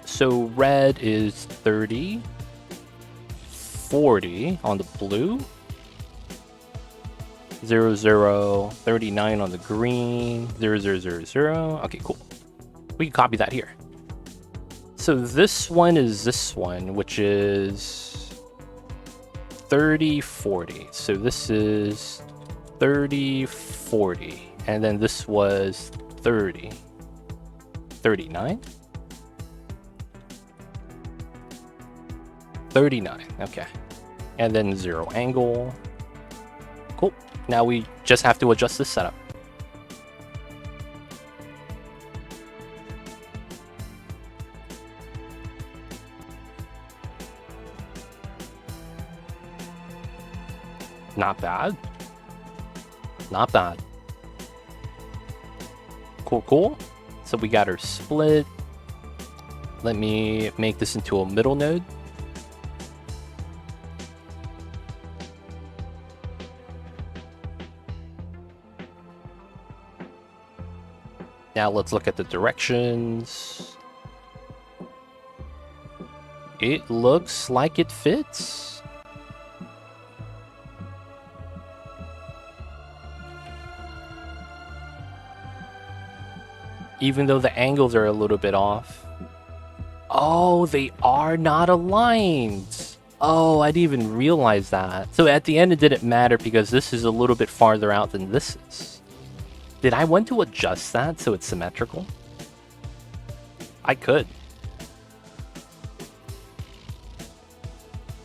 Speaker 1: So red is 30, 40 on the blue, 0, 0, 39 on the green, 0, 0, 0, 0. Okay, cool. We can copy that here. So this one is this one, which is 30, 40. So this is 30, 40. And then this was 30. 39? 39, okay. And then 0 angle. Cool. Now we just have to adjust this setup. Not bad. Not bad. Cool, cool. So we got our split. Let me make this into a middle node. Now let's look at the directions. It looks like it fits. Even though the angles are a little bit off. Oh, they are not aligned. Oh, I didn't even realize that. So at the end it didn't matter because this is a little bit farther out than this is. Did I want to adjust that so it's symmetrical? I could.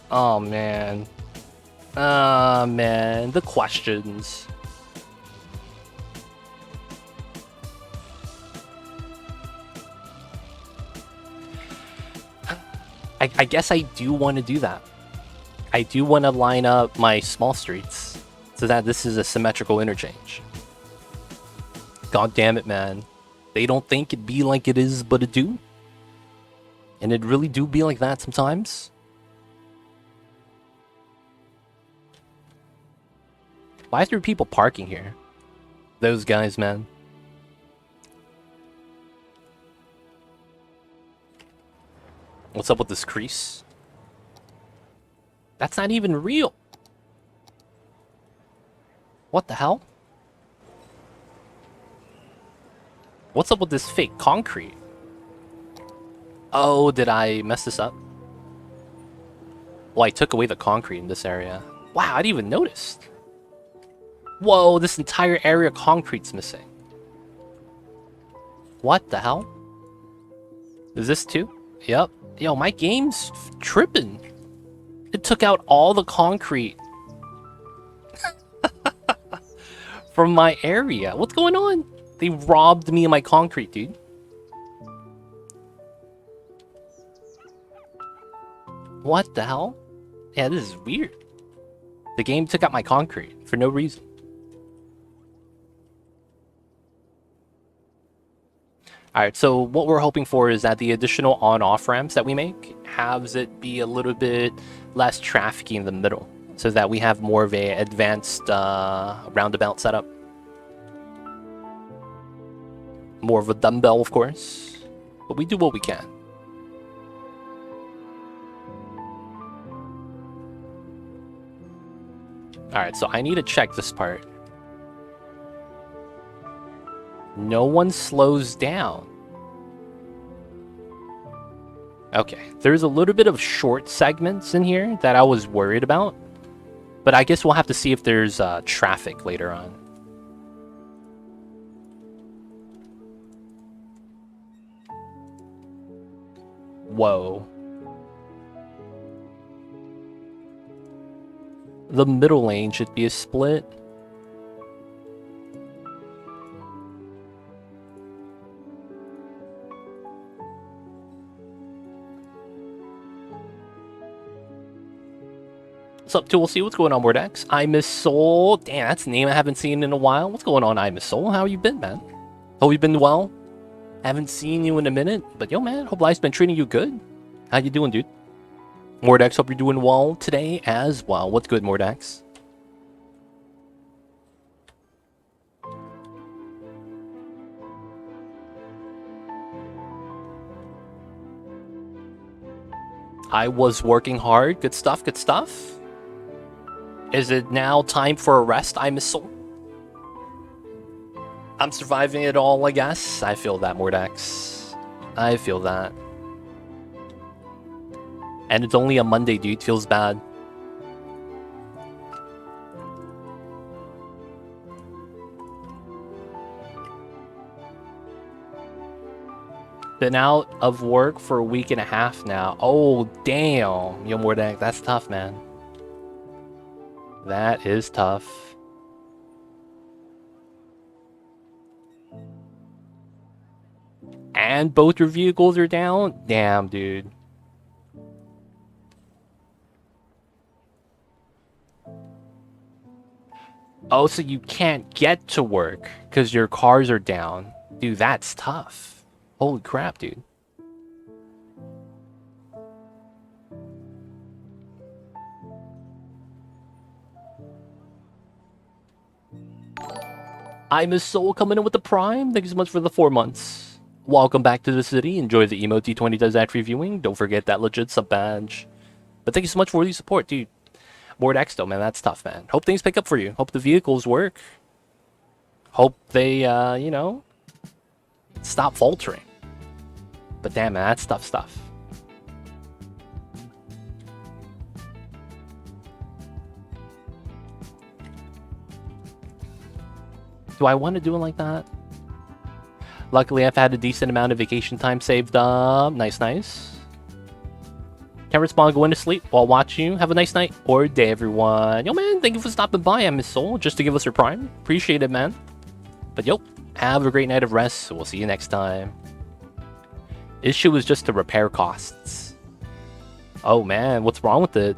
Speaker 1: Oh man. Man, the questions. I guess I do want to do that. I do want to line up my small streets so that this is a symmetrical interchange. God damn it, man. They don't think it be like it is, but it do. And it really do be like that sometimes. Why are there people parking here? Those guys, man. What's up with this crease? That's not even real. What the hell? What's up with this fake concrete? Oh, did I mess this up? Well, I took away the concrete in this area. Wow, I didn't even notice. Whoa, this entire area of concrete's missing. What the hell? Is this too? Yep. Yo, my game's tripping. It took out all the concrete from my area. What's going on? They robbed me of my concrete, dude. What the hell? Yeah, this is weird. The game took out my concrete for no reason. Alright, so what we're hoping for is that the additional on-off ramps that we make has it be a little bit less trafficy in the middle, so that we have more of a advanced roundabout setup. More of a dumbbell, of course, but we do what we can. Alright, so I need to check this part. No one slows down. Okay, there's a little bit of short segments in here that I was worried about, but I guess we'll have to see if there's traffic later on. Whoa. The middle lane should be a split. What's up, Tool? See what's going on, Mordex? I Miss Soul. Damn, that's a name I haven't seen in a while. What's going on, I Miss Soul? How you been, man? Hope you've been well. Haven't seen you in a minute, but yo, man, hope life's been treating you good. How you doing, dude? Mordex, hope you're doing well today as well. What's good, Mordex? I was working hard. Good stuff, good stuff. Is it now time for a rest, I Miss Soul? I'm surviving it all, I guess. I feel that, Mordex. I feel that. And it's only a Monday, dude. Feels bad. Been out of work for a week and a half now. Oh, damn. Yo, Mordak, that's tough, man. That is tough. And both your vehicles are down? Damn, dude. Oh, so you can't get to work because your cars are down. Dude, that's tough. Holy crap, dude. I'm a soul coming in with the Prime. Thank you so much for the 4 months. Welcome back to the city. Enjoy the emote T20 does ad reviewing. Don't forget that legit sub badge. But thank you so much for the support, dude. Board X though, man, that's tough, man. Hope things pick up for you. Hope the vehicles work. Hope they, you know, stop faltering. But damn, man, that's tough stuff. Do I want to do it like that? Luckily, I've had a decent amount of vacation time saved up. Nice, nice. Can't respond going to sleep while watching you. Have a nice night or day, everyone. Yo, man, thank you for stopping by, I Miss Soul, just to give us your Prime. Appreciate it, man. But yo, have a great night of rest. We'll see you next time. Issue is just the repair costs. Oh, man, what's wrong with it?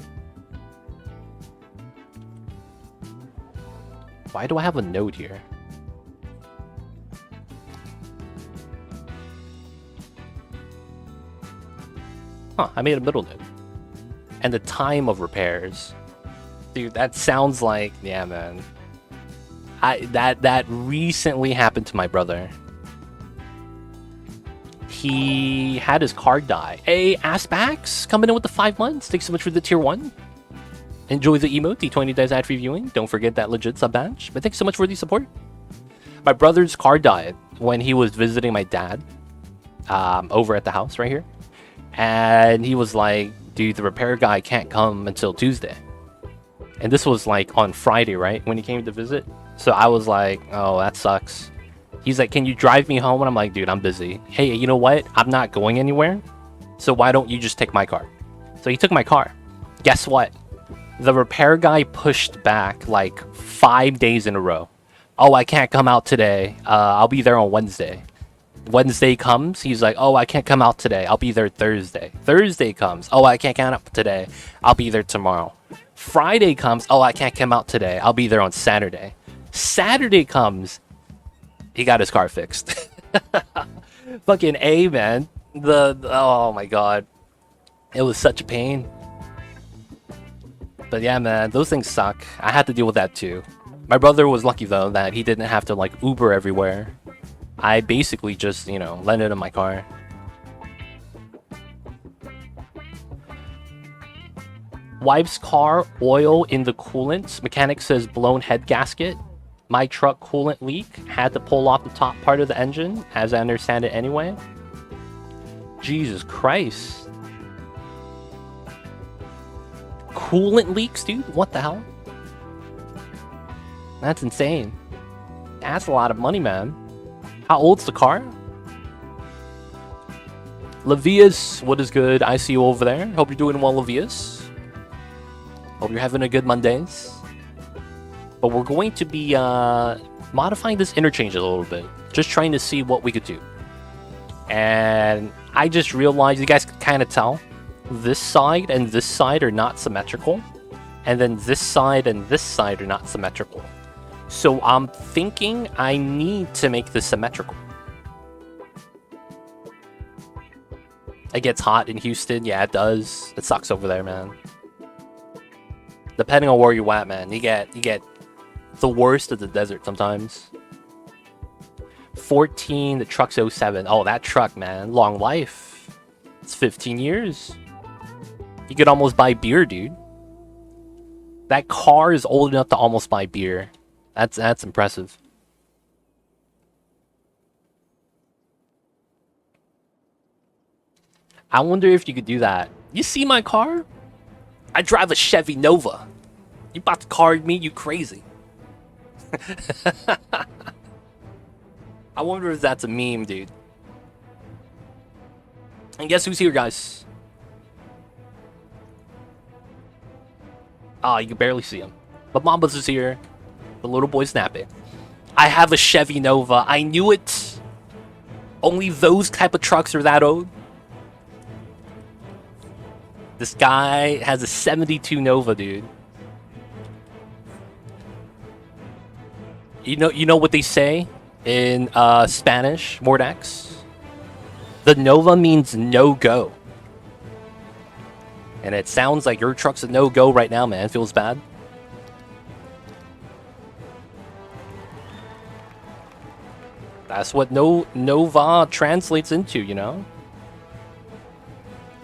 Speaker 1: Why do I have a note here? Huh, I made a middle note. And the time of repairs. Dude, that sounds like... Yeah, man. That recently happened to my brother. He had his car die. Hey, Aspacks, coming in with the 5 months. Thanks so much for the tier 1. Enjoy the emote, T20 does ad reviewing. Don't forget that legit sub badge. But thanks so much for the support. My brother's car died when he was visiting my dad over at the house right here. And he was like, dude, the repair guy can't come until Tuesday. And this was like on Friday, right? When he came to visit. So I was like, oh, that sucks. He's like, can you drive me home? And I'm like, dude, I'm busy. Hey, you know what? I'm not going anywhere. So why don't you just take my car? So he took my car. Guess what? The repair guy pushed back like 5 days in a row. Oh, I can't come out today. I'll be there on Wednesday. Wednesday comes, he's like, oh, I can't come out today. I'll be there Thursday. Thursday comes, oh, I can't come out today. I'll be there tomorrow. Friday comes, oh, I can't come out today. I'll be there on Saturday. Saturday comes, he got his car fixed. Fucking A, man. Oh my god. It was such a pain. But yeah, man, those things suck. I had to deal with that too. My brother was lucky though that he didn't have to like Uber everywhere. I basically just, you know, landed in my car. Wife's car, oil in the coolant. Mechanic says blown head gasket. My truck coolant leak. Had to pull off the top part of the engine, as I understand it anyway. Jesus Christ. Coolant leaks, dude? What the hell? That's insane. That's a lot of money, man. How old's the car? Levias, what is good? I see you over there. Hope you're doing well, Levias. Hope you're having a good Mondays. But we're going to be modifying this interchange a little bit. Just trying to see what we could do. And I just realized, you guys can kind of tell, this side and this side are not symmetrical. And then this side and this side are not symmetrical. So I'm thinking I need to make this symmetrical. It gets hot in Houston. Yeah, it does. It sucks over there, man. Depending on where you're at, man, you get the worst of the desert sometimes. 14, the truck's 07. Oh, that truck, man. Long life. It's 15 years. You could almost buy beer, dude. That car is old enough to almost buy beer. That's impressive. I wonder if you could do that You see my car? I drive a Chevy Nova. You about to card me? You crazy. I wonder if that's a meme, dude. And guess who's here, guys? Ah, you can barely see him. But Mamba's is here. The little boy snapping. I have a Chevy Nova. I knew it. Only those type of trucks are that old. This guy has a 72 Nova, dude. You know what they say in Spanish, Mordex? The Nova means no-go. And it sounds like your truck's a no-go right now, man. Feels bad. That's what Nova translates into, you know?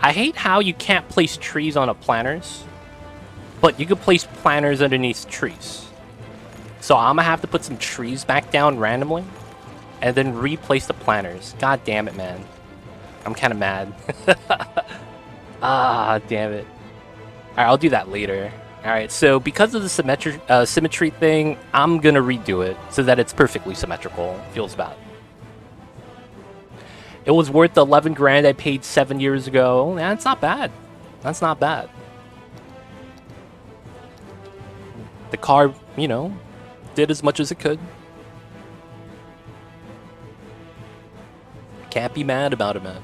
Speaker 1: I hate how you can't place trees on a planters, but you can place planters underneath trees. So I'm gonna have to put some trees back down randomly, and then replace the planters. God damn it, man. I'm kind of mad. Ah, damn it. Alright, I'll do that later. Alright, so because of the symmetry thing, I'm gonna redo it so that it's perfectly symmetrical. Feels bad. It was worth the 11 grand I paid 7 years ago. That's not bad. That's not bad. The car, you know, did as much as it could. Can't be mad about it, man.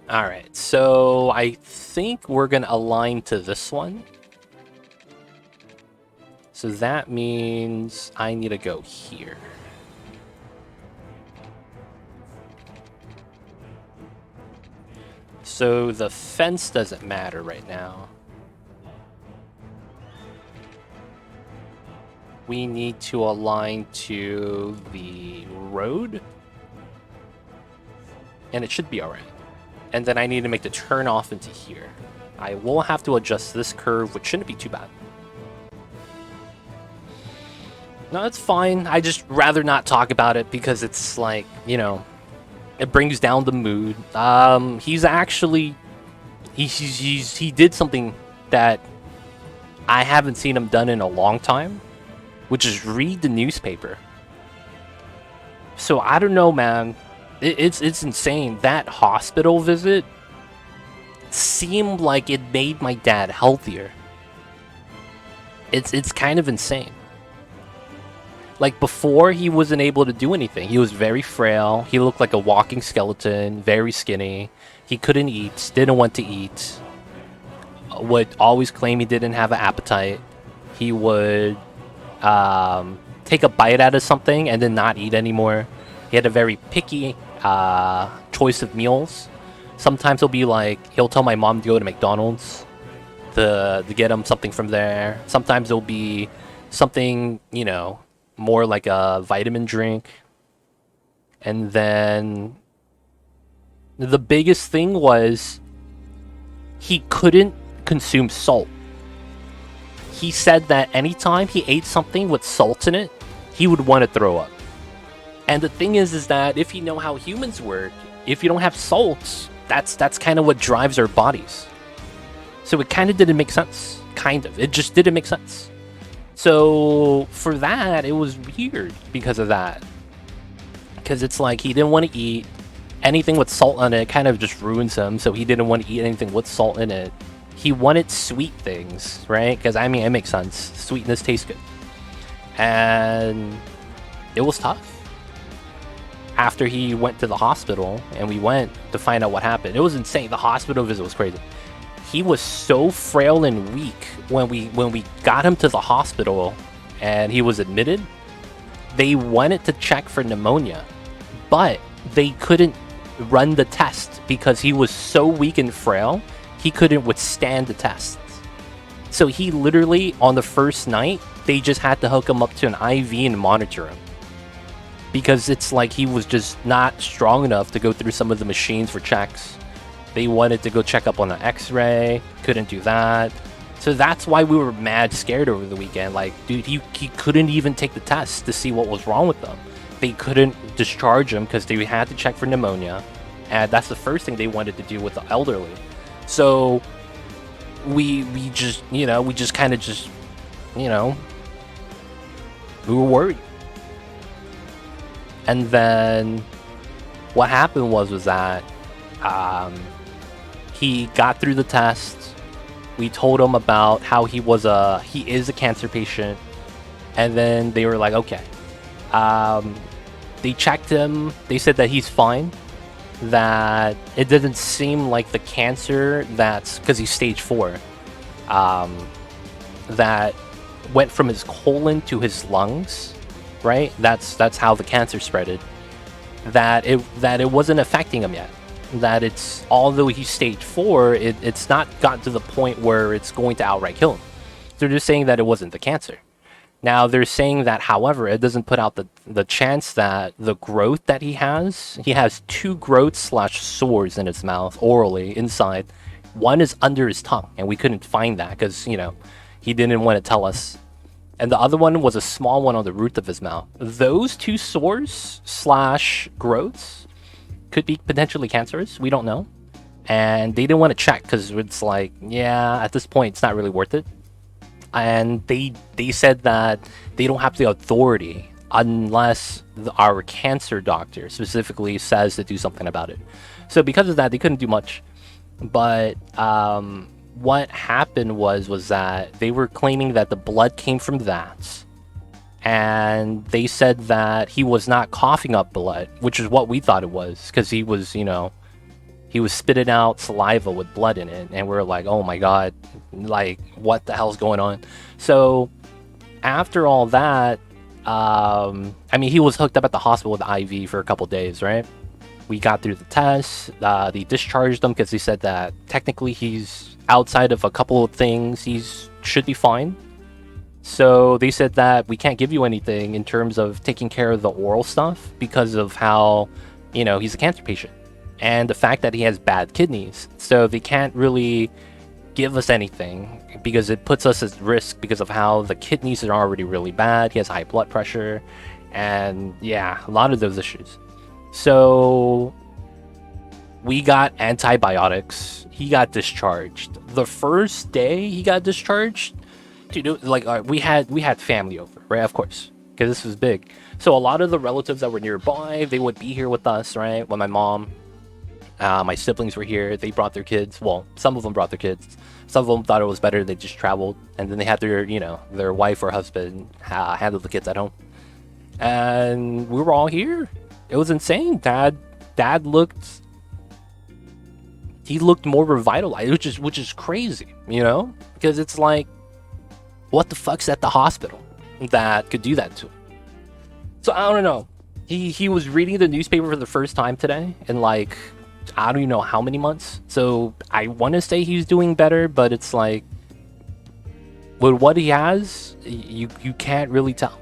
Speaker 1: Alright, so I think we're gonna align to this one. So that means I need to go here. So the fence doesn't matter right now. We need to align to the road. And it should be alright. And then I need to make the turn off into here. I will have to adjust this curve, which shouldn't be too bad. No, it's fine. I just rather not talk about it because it's like, you know, it brings down the mood. He's actually, he did something that I haven't seen him done in a long time, which is read the newspaper. So I don't know, man. It's insane. That hospital visit seemed like it made my dad healthier. It's kind of insane. Like, before, he wasn't able to do anything. He was very frail. He looked like a walking skeleton, very skinny. He couldn't eat, didn't want to eat. Would always claim he didn't have an appetite. He would take a bite out of something and then not eat anymore. He had a very picky choice of meals. Sometimes he'll be like, he'll tell my mom to go to McDonald's to get him something from there. Sometimes it'll be something, you know, more like a vitamin drink. And then the biggest thing was he couldn't consume salt. He said that anytime he ate something with salt in it, he would want to throw up. And the thing is that if you know how humans work, if you don't have salt, that's kind of what drives our bodies. So it kind of didn't make sense. Kind of. It just didn't make sense. So for that, it was weird because of that. Because it's like he didn't want to eat anything with salt on it. Kind of just ruins him. So he didn't want to eat anything with salt in it. He wanted sweet things, right? Because I mean, it makes sense. Sweetness tastes good. And it was tough. After he went to the hospital and we went to find out what happened, it was insane. The hospital visit was crazy. He was so frail and weak when we got him to the hospital and he was admitted. They wanted to check for pneumonia, but they couldn't run the test because he was so weak and frail, he couldn't withstand the tests. So he literally, on the first night, they just had to hook him up to an IV and monitor him. Because it's like he was just not strong enough to go through some of the machines for checks. They wanted to go check up on an x-ray, couldn't do that. So that's why we were mad scared over the weekend. Like, dude, he couldn't even take the test to see what was wrong with them. they couldn't discharge him because they had to check for pneumonia, and that's the first thing they wanted to do with the elderly. So we just, you know, we just kind of just, you know, we were worried. And then what happened was that he got through the test. We told him about how he is a cancer patient, and then they were like, okay. They checked him. They said that he's fine. That it didn't seem like the cancer that's because he's stage 4. That went from his colon to his lungs, right? That's how the cancer spreaded. That it wasn't affecting him yet. That it's, although he's stage 4, it's not gotten to the point where it's going to outright kill him. They're just saying that it wasn't the cancer. Now they're saying that, however, it doesn't put out the chance that the growth that he has 2 growths / sores in his mouth orally inside. One is under his tongue, and we couldn't find that because, you know, he didn't want to tell us. And the other one was a small one on the root of his mouth. Those 2 sores / growths could be potentially cancerous. We don't know. And they didn't want to check because it's like, yeah, at this point, it's not really worth it. And they said that they don't have the authority unless our cancer doctor specifically says to do something about it. So because of that, they couldn't do much. But what happened was that they were claiming that the blood came from that. And they said that he was not coughing up blood, which is what we thought it was, because he was, you know, he was spitting out saliva with blood in it, and we're like, oh my god, like, what the hell's going on? So after all that, I mean, he was hooked up at the hospital with the IV for a couple days, right? We got through the test. They discharged him because they said that technically he's outside of a couple of things, should be fine. So they said that we can't give you anything in terms of taking care of the oral stuff because of how, you know, he's a cancer patient. And the fact that he has bad kidneys. So they can't really give us anything because it puts us at risk because of how the kidneys are already really bad. He has high blood pressure. And yeah, a lot of those issues. So we got antibiotics. He got discharged. The first day he got discharged, dude, like we had family over, right? Of course, because this was big. So a lot of the relatives that were nearby, they would be here with us, right? When my mom, my siblings were here. They brought their kids. Well, some of them brought their kids. Some of them thought it was better. They just traveled, and then they had their, you know, their wife or husband handle the kids at home. And we were all here. It was insane. Dad looked. He looked more revitalized, which is crazy, you know, because it's like, what the fuck's at the hospital that could do that to him? So I don't know. He was reading the newspaper for the first time today, and like, I don't even know how many months. So I want to say he's doing better, but it's like, with what he has, you can't really tell.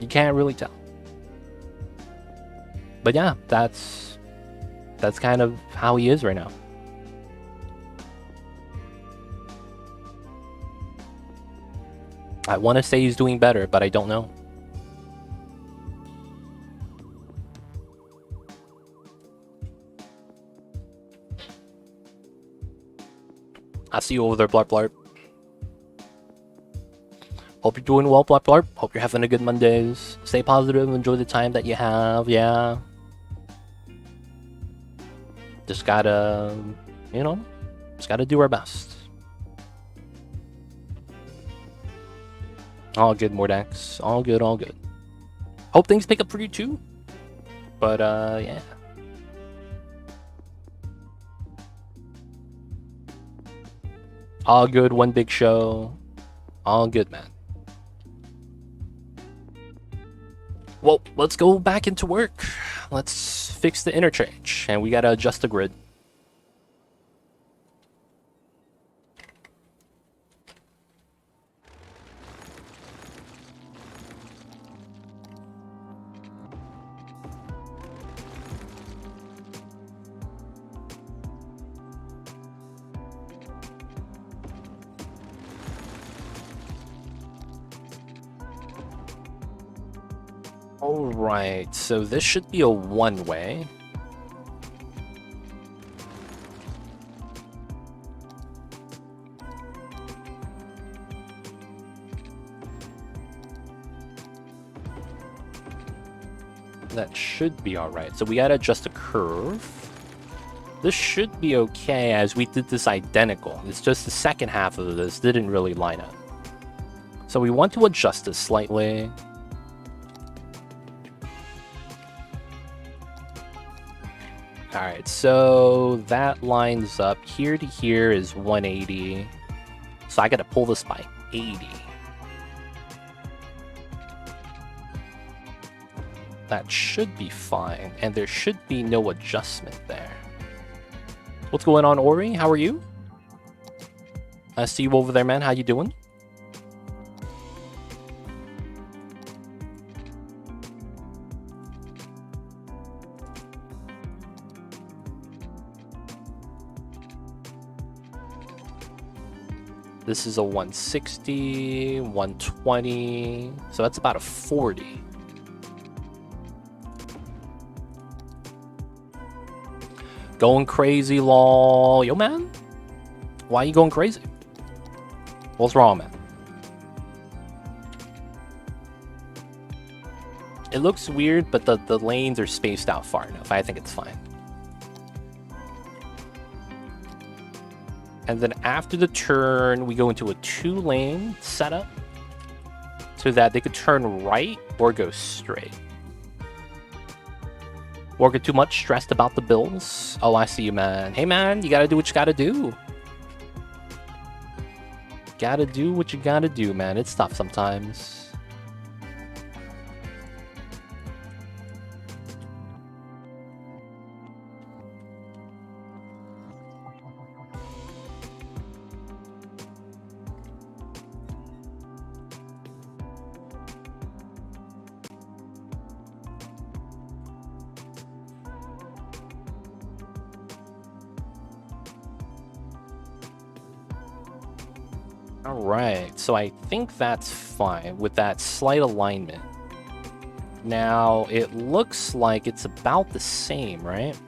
Speaker 1: You can't really tell. But yeah, that's kind of how he is right now. I want to say he's doing better, but I don't know. I see you over there, Blarp Blarp. Hope you're doing well, Blarp Blarp. Hope you're having a good Mondays. Stay positive, enjoy the time that you have, yeah. Just gotta, you know, just gotta do our best. All good, Mordax. All good, all good. Hope things pick up for you too. But, yeah. All good, one big show. All good, man. Well, let's go back into work. Let's fix the interchange. And we gotta adjust the grid. Alright, so this should be a one-way. That should be alright. So we gotta adjust the curve. This should be okay as we did this identical. It's just the second half of this didn't really line up. So we want to adjust this slightly. Alright, so that lines up. Here to here is 180. So I gotta pull this by 80. That should be fine, and there should be no adjustment there. What's going on, Ori? How are you? I see you over there, man. How you doing? This is a 160, 120, so that's about a 40. Going crazy, lol. Yo, man. Why are you going crazy? What's wrong, man? It looks weird, but the lanes are spaced out far enough. I think it's fine. And then after the turn, we go into a 2-lane setup so that they could turn right or go straight. Working too much, stressed about the bills. Oh, I see you, man. Hey, man, you gotta do what you gotta do. Gotta do what you gotta do, man. It's tough sometimes. Alright, so I think that's fine with that slight alignment. Now, it looks like it's about the same, right?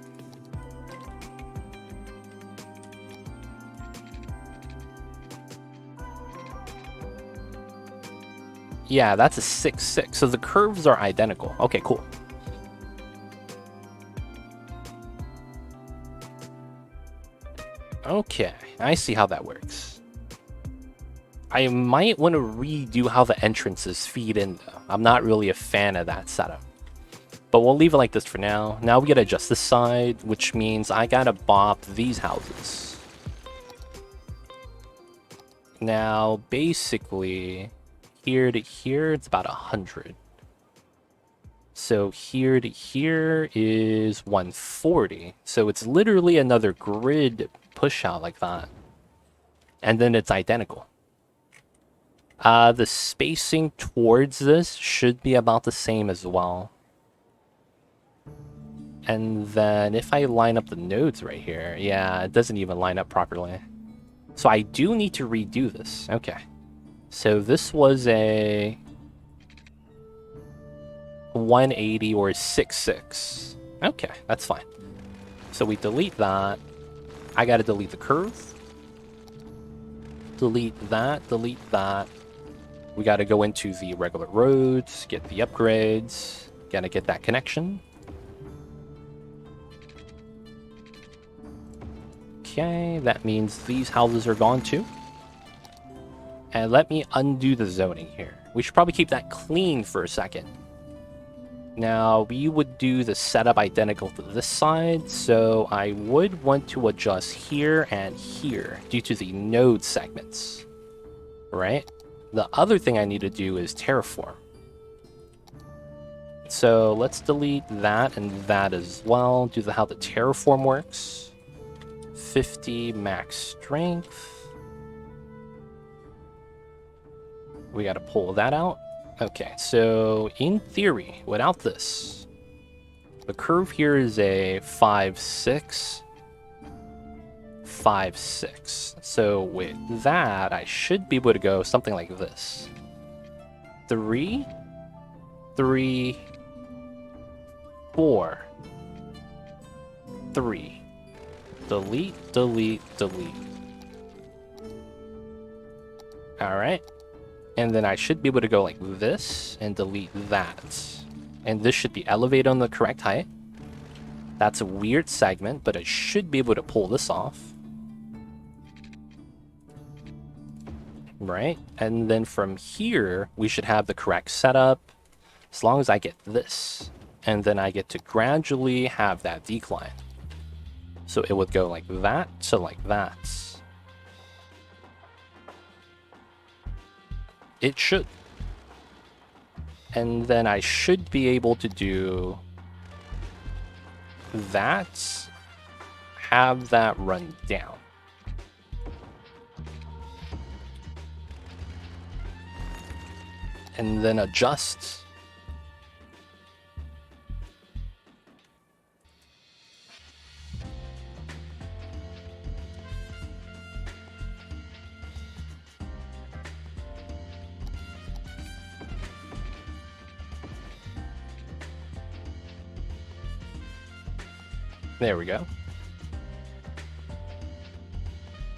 Speaker 1: Yeah, that's a 6-6, so the curves are identical. Okay, cool. Okay, I see how that works. I might want to redo how the entrances feed in, though. I'm not really a fan of that setup. But we'll leave it like this for now. Now we gotta adjust this side, which means I gotta bop these houses. Now, basically, here to here, it's about 100. So here to here is 140. So it's literally another grid push out like that. And then it's identical. The spacing towards this should be about the same as well. And then if I line up the nodes right here, yeah, it doesn't even line up properly. So I do need to redo this. Okay. So this was a 180 or 6-6. Okay, that's fine. So we delete that. I gotta delete the curve. Delete that, delete that. We gotta go into the regular roads, get the upgrades, gotta get that connection. Okay, that means these houses are gone too. And let me undo the zoning here. We should probably keep that clean for a second. Now, we would do the setup identical to this side, so I would want to adjust here and here due to the node segments, right? The other thing I need to do is terraform. So let's delete that and that as well. Do how the terraform works. 50 max strength. We got to pull that out. Okay, so in theory, without this, the curve here is a 5-6. 5-6. So with that, I should be able to go something like this. 3, 3, 4, 3. Delete, delete, delete. Alright. And then I should be able to go like this and delete that. And this should be elevated on the correct height. That's a weird segment, but I should be able to pull this off. Right? And then from here, we should have the correct setup. As long as I get this. And then I get to gradually have that decline. So it would go like that to like that. It should. And then I should be able to do that, have that run down. And then adjust. There we go.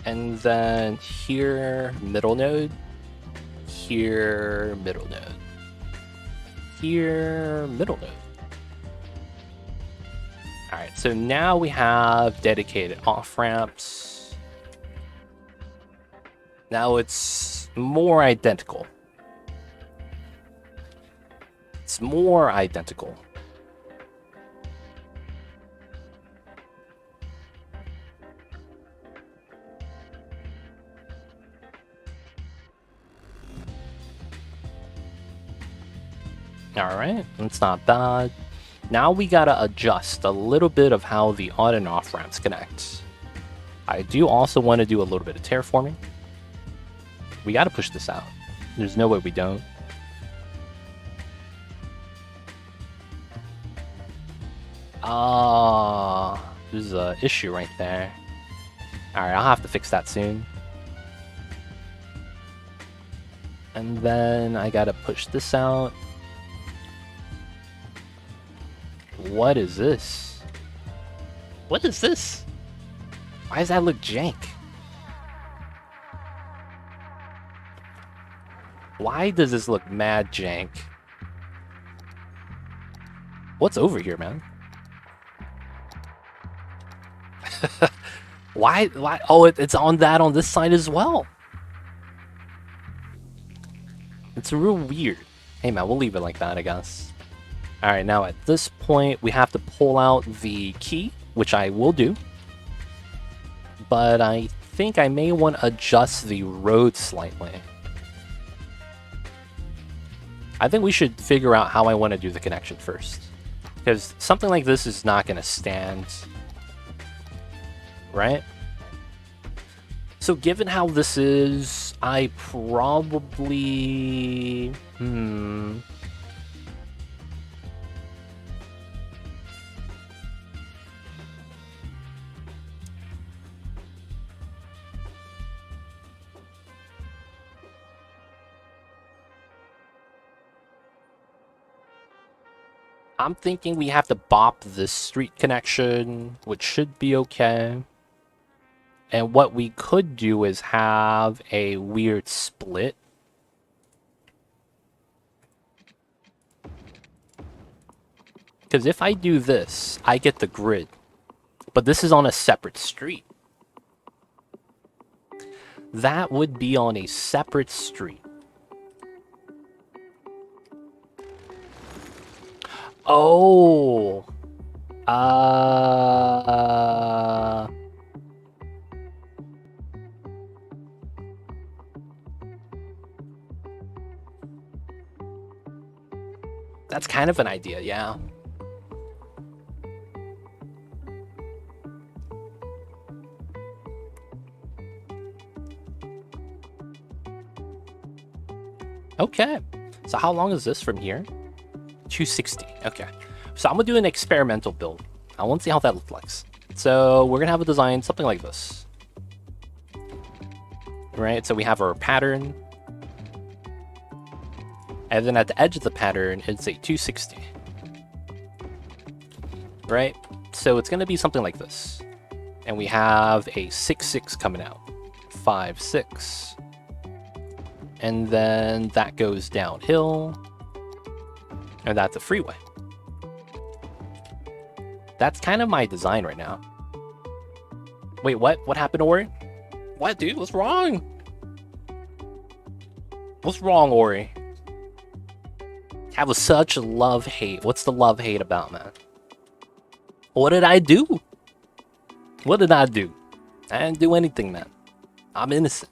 Speaker 1: And then here, middle node. Here, middle node. Here, middle node. Alright, so now we have dedicated off-ramps. Now it's more identical. It's more identical. Alright, that's not bad. Now we gotta adjust a little bit of how the on and off ramps connect. I do also want to do a little bit of terraforming. We gotta push this out. There's no way we don't. There's an issue right there. Alright, I'll have to fix that soon. And then I gotta push this out. What is this? What is this? Why does that look jank? Why does this look mad jank? What's over here, man? Why? Oh, it's on that on this side as well. It's real weird. Hey, man, we'll leave it like that, I guess. Alright, now at this point, we have to pull out the key, which I will do. But I think I may want to adjust the road slightly. I think we should figure out how I want to do the connection first. Because something like this is not going to stand. Right? So given how this is, I probably... I'm thinking we have to bop this street connection, which should be okay. And what we could do is have a weird split. Because if I do this, I get the grid. But this is on a separate street. That would be on a separate street. Oh. That's kind of an idea, yeah. Okay. So how long is this from here? 260. Okay. So I'm going to do an experimental build. I want to see how that looks like. So we're going to have a design something like this. Right? So we have our pattern. And then at the edge of the pattern, it's a 260. right? So it's going to be something like this. And we have a 6-6 coming out. 5-6. And then that goes downhill. And that's a freeway. That's kind of my design right now. Wait, what? What happened, Ori? What, dude? What's wrong? What's wrong, Ori? Have such love-hate. What's the love-hate about, man? What did I do? What did I do? I didn't do anything, man. I'm innocent.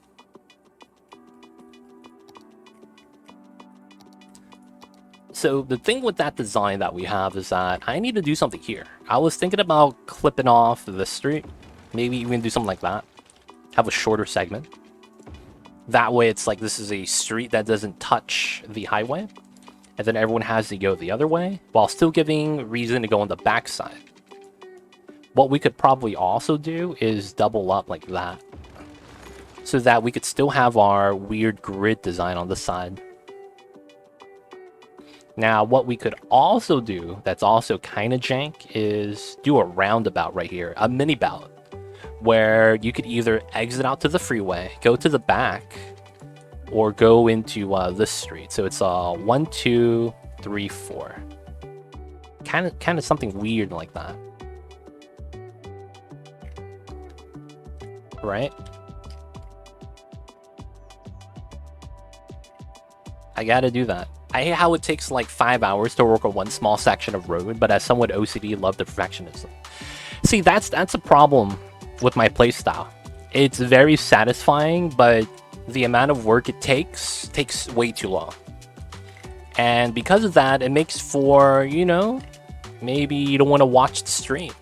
Speaker 1: So the thing with that design that we have is that I need to do something here. I was thinking about clipping off this street. Maybe even do something like that. Have a shorter segment. That way it's like this is a street that doesn't touch the highway. And then everyone has to go the other way, while still giving reason to go on the backside. What we could probably also do is double up like that. So that we could still have our weird grid design on the side. Now, what we could also do, that's also kind of jank, is do a roundabout right here, a mini bout, where you could either exit out to the freeway, go to the back, or go into this street. So it's 1, 2, 3, 4. Kind of something weird like that, right? I gotta do that. I hate how it takes like 5 hours to work on one small section of road, but as someone OCD, love the perfectionism. See, that's a problem with my playstyle. It's very satisfying, but the amount of work it takes way too long. And because of that, it makes for, you know, maybe you don't want to watch the stream.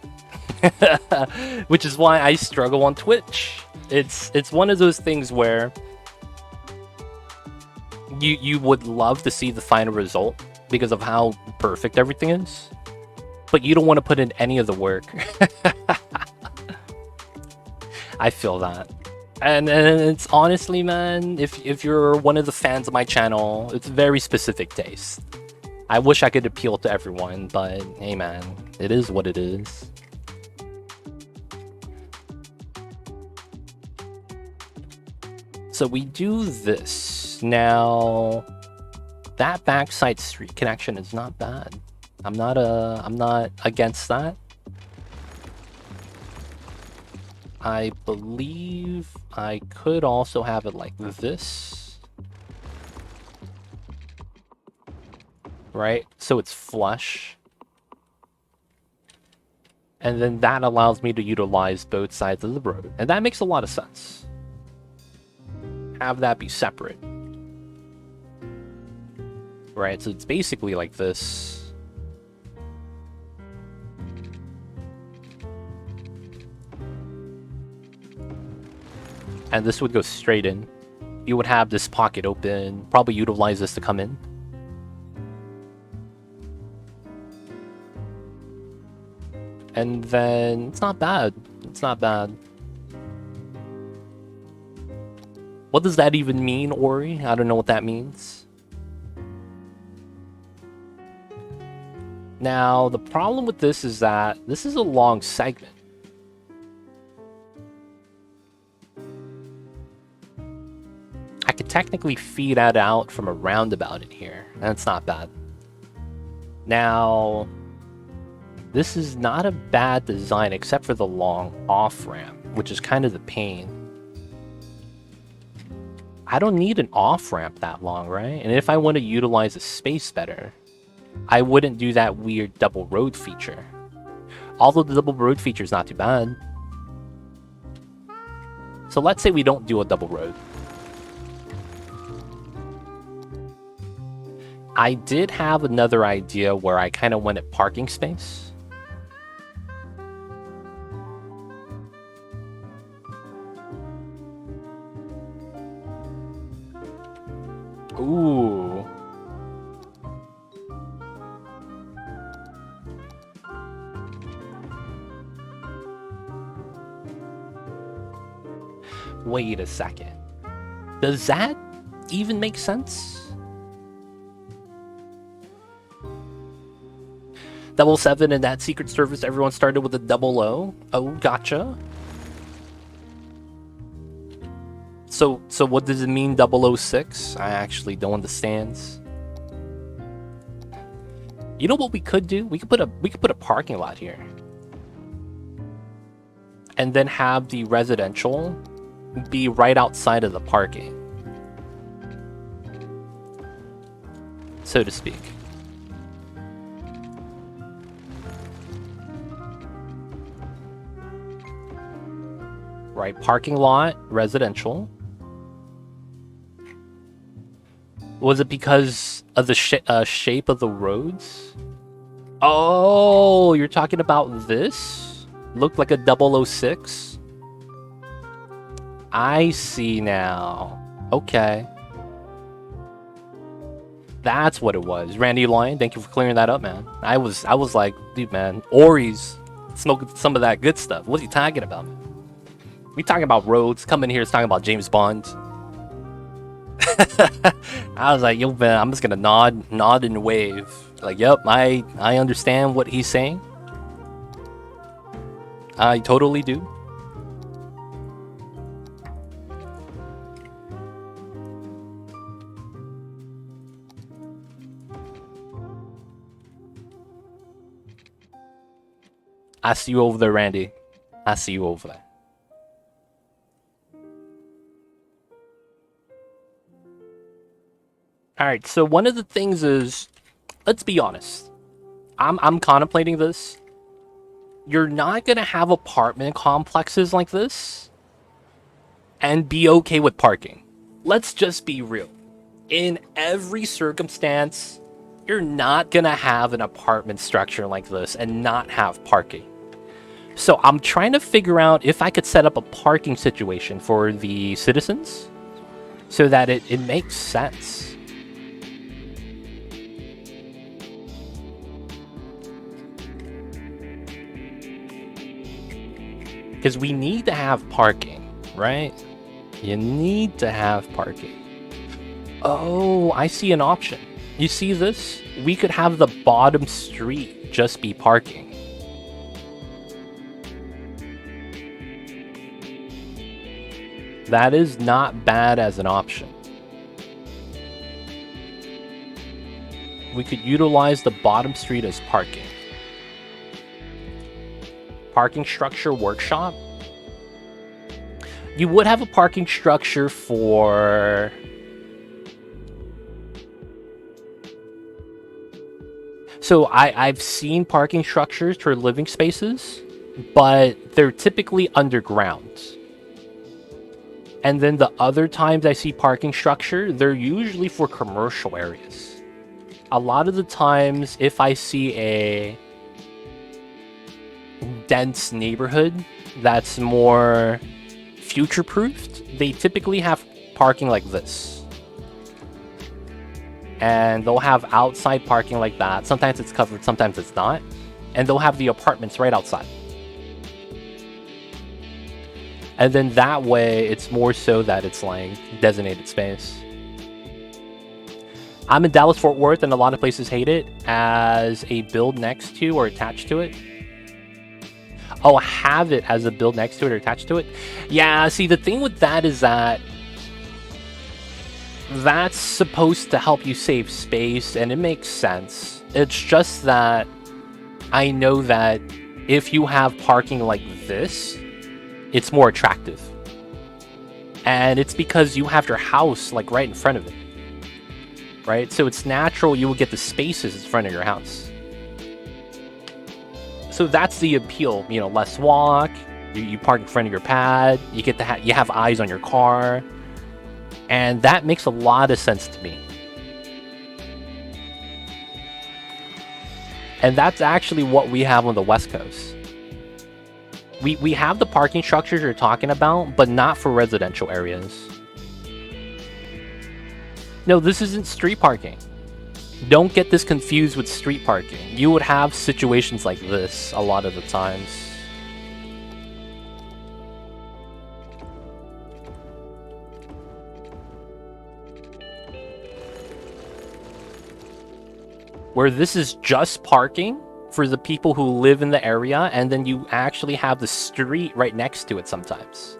Speaker 1: Which is why I struggle on Twitch. It's one of those things where you would love to see the final result because of how perfect everything is, but you don't want to put in any of the work. I feel that. And it's honestly, man, if you're one of the fans of my channel, it's very specific taste. I wish I could appeal to everyone, but hey man, it is what it is. So we do this. Now, that backside street connection is not bad. I'm not against that. I believe I could also have it like this. Right? So it's flush. And then that allows me to utilize both sides of the road. And that makes a lot of sense. Have that be separate. Right, so it's basically like this. And this would go straight in. You would have this pocket open, probably utilize this to come in. And then it's not bad. It's not bad. What does that even mean, Ori? I don't know what that means. Now, the problem with this is that this is a long segment. I could technically feed that out from a roundabout in here. That's not bad. Now, this is not a bad design except for the long off-ramp, which is kind of the pain. I don't need an off-ramp that long, right? And if I want to utilize the space better, I wouldn't do that weird double road feature. Although the double road feature is not too bad. So let's say we don't do a double road. I did have another idea where I kind of wanted parking space. Ooh. Wait a second. Does that even make sense? 007 in that Secret Service, everyone started with a 00. Oh, gotcha. So what does it mean 006? I actually don't understand. You know what we could do? We could put a parking lot here. And then have the residential be right outside of the parking, so to speak. Right, parking lot, residential. Was it because of the shape of the roads? Oh, you're talking about this? Looked like a 006? I see now. Okay. That's what it was. Randy Lion, thank you for clearing that up, man. I was like, dude, man, Ori's smoking some of that good stuff. What's he talking about, man? We talking about roads. Coming here is talking about James Bond. I was like, yo, man, I'm just gonna nod and wave. Like, yep, I understand what he's saying. I totally do. I see you over there, Randy. I see you over there. All right, so one of the things is, let's be honest. I'm contemplating this. You're not gonna have apartment complexes like this and be okay with parking. Let's just be real. In every circumstance, you're not gonna have an apartment structure like this and not have parking. So I'm trying to figure out if I could set up a parking situation for the citizens so that it makes sense. Because we need to have parking, right? You need to have parking. Oh, I see an option. You see this? We could have the bottom street just be parking. That is not bad as an option. We could utilize the bottom street as parking. Parking structure workshop. You would have a parking structure for... So I've seen parking structures for living spaces, but they're typically underground. And then the other times I see parking structure, they're usually for commercial areas. A lot of the times, if I see a dense neighborhood that's more future-proofed, they typically have parking like this. And they'll have outside parking like that. Sometimes it's covered, sometimes it's not. And they'll have the apartments right outside. And then that way, it's more so that it's like designated space. I'm in Dallas-Fort Worth, and a lot of places hate it as a build next to or attached to it. Oh, have it as a build next to it or attached to it? Yeah, see, the thing with that is that that's supposed to help you save space, and it makes sense. It's just that I know that if you have parking like this, it's more attractive. And it's because you have your house like right in front of it. Right? So it's natural you will get the spaces in front of your house. So that's the appeal, you know, less walk, you park in front of your pad, you get to you have eyes on your car. And that makes a lot of sense to me. And that's actually what we have on the West Coast. We have the parking structures you're talking about, but not for residential areas. No, this isn't street parking. Don't get this confused with street parking. You would have situations like this a lot of the times. Where this is just parking for the people who live in the area, and then you actually have the street right next to it sometimes.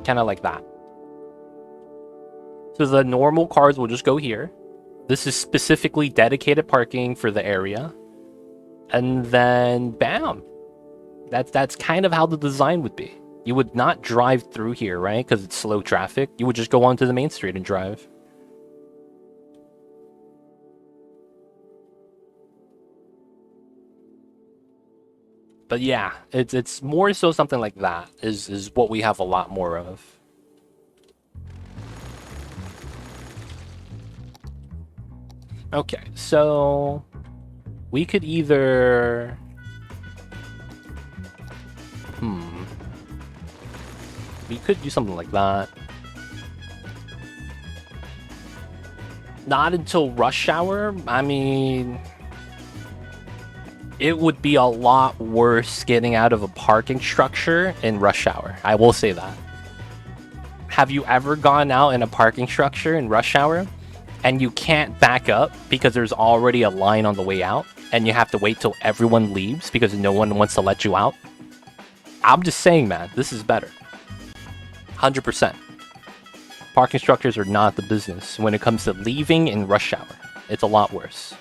Speaker 1: Kind of like that. So the normal cars will just go here. This is specifically dedicated parking for the area. And then, bam. That's kind of how the design would be. You would not drive through here, right? Because it's slow traffic. You would just go onto the main street and drive. But yeah, it's more so something like that is what we have a lot more of. Okay, so we could either we could do something like that. Not until rush hour. I mean, it would be a lot worse getting out of a parking structure in rush hour. I will say that. Have you ever gone out in a parking structure in rush hour and you can't back up because there's already a line on the way out and you have to wait till everyone leaves because no one wants to let you out? I'm just saying, man, this is better. 100%. Parking structures are not the business when it comes to leaving in rush hour. It's a lot worse.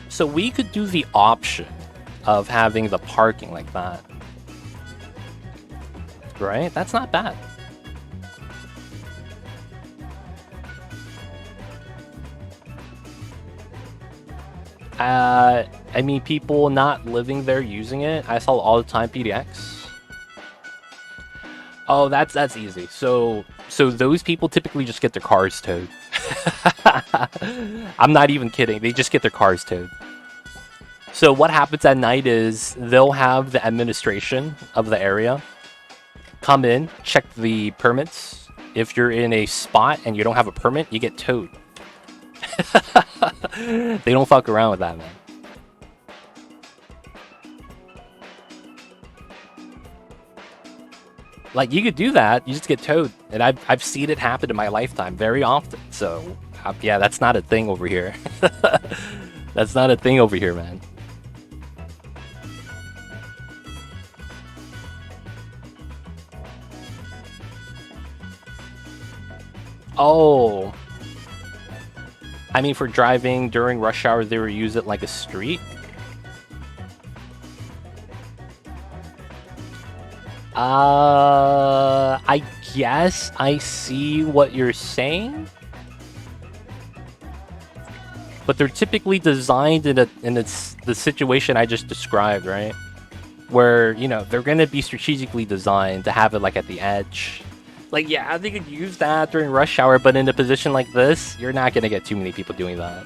Speaker 1: So we could do the option of having the parking like that. Right? That's not bad. I mean, people not living there using it. I saw all the time PDX. Oh, that's easy. So those people typically just get their cars towed. I'm not even kidding. They just get their cars towed. So what happens at night is they'll have the administration of the area come in, check the permits. If you're in a spot and you don't have a permit, you get towed. They don't fuck around with that, man. Like, you could do that, you just get towed. And I've seen it happen in my lifetime very often. So, yeah, that's not a thing over here. That's not a thing over here, man. Oh. I mean, for driving during rush hour, they would use it like a street. I guess I see what you're saying. But they're typically designed in the situation I just described, right? Where, you know, they're gonna be strategically designed to have it like at the edge. Like, yeah, they could use that during rush hour, but in a position like this, you're not gonna get too many people doing that.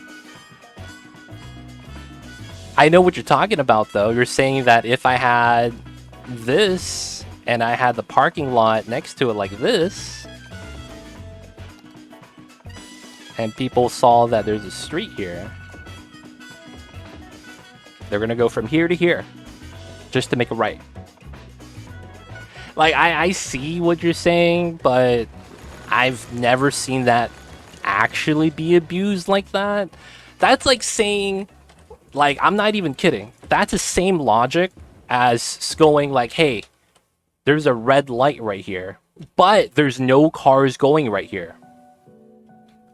Speaker 1: I know what you're talking about, though. You're saying that if I had this, and I had the parking lot next to it like this, and people saw that there's a street here, they're gonna go from here to here, just to make a right. Like, I see what you're saying, but I've never seen that actually be abused like that. That's like saying, like, I'm not even kidding. That's the same logic as going like, hey, there's a red light right here, but there's no cars going right here.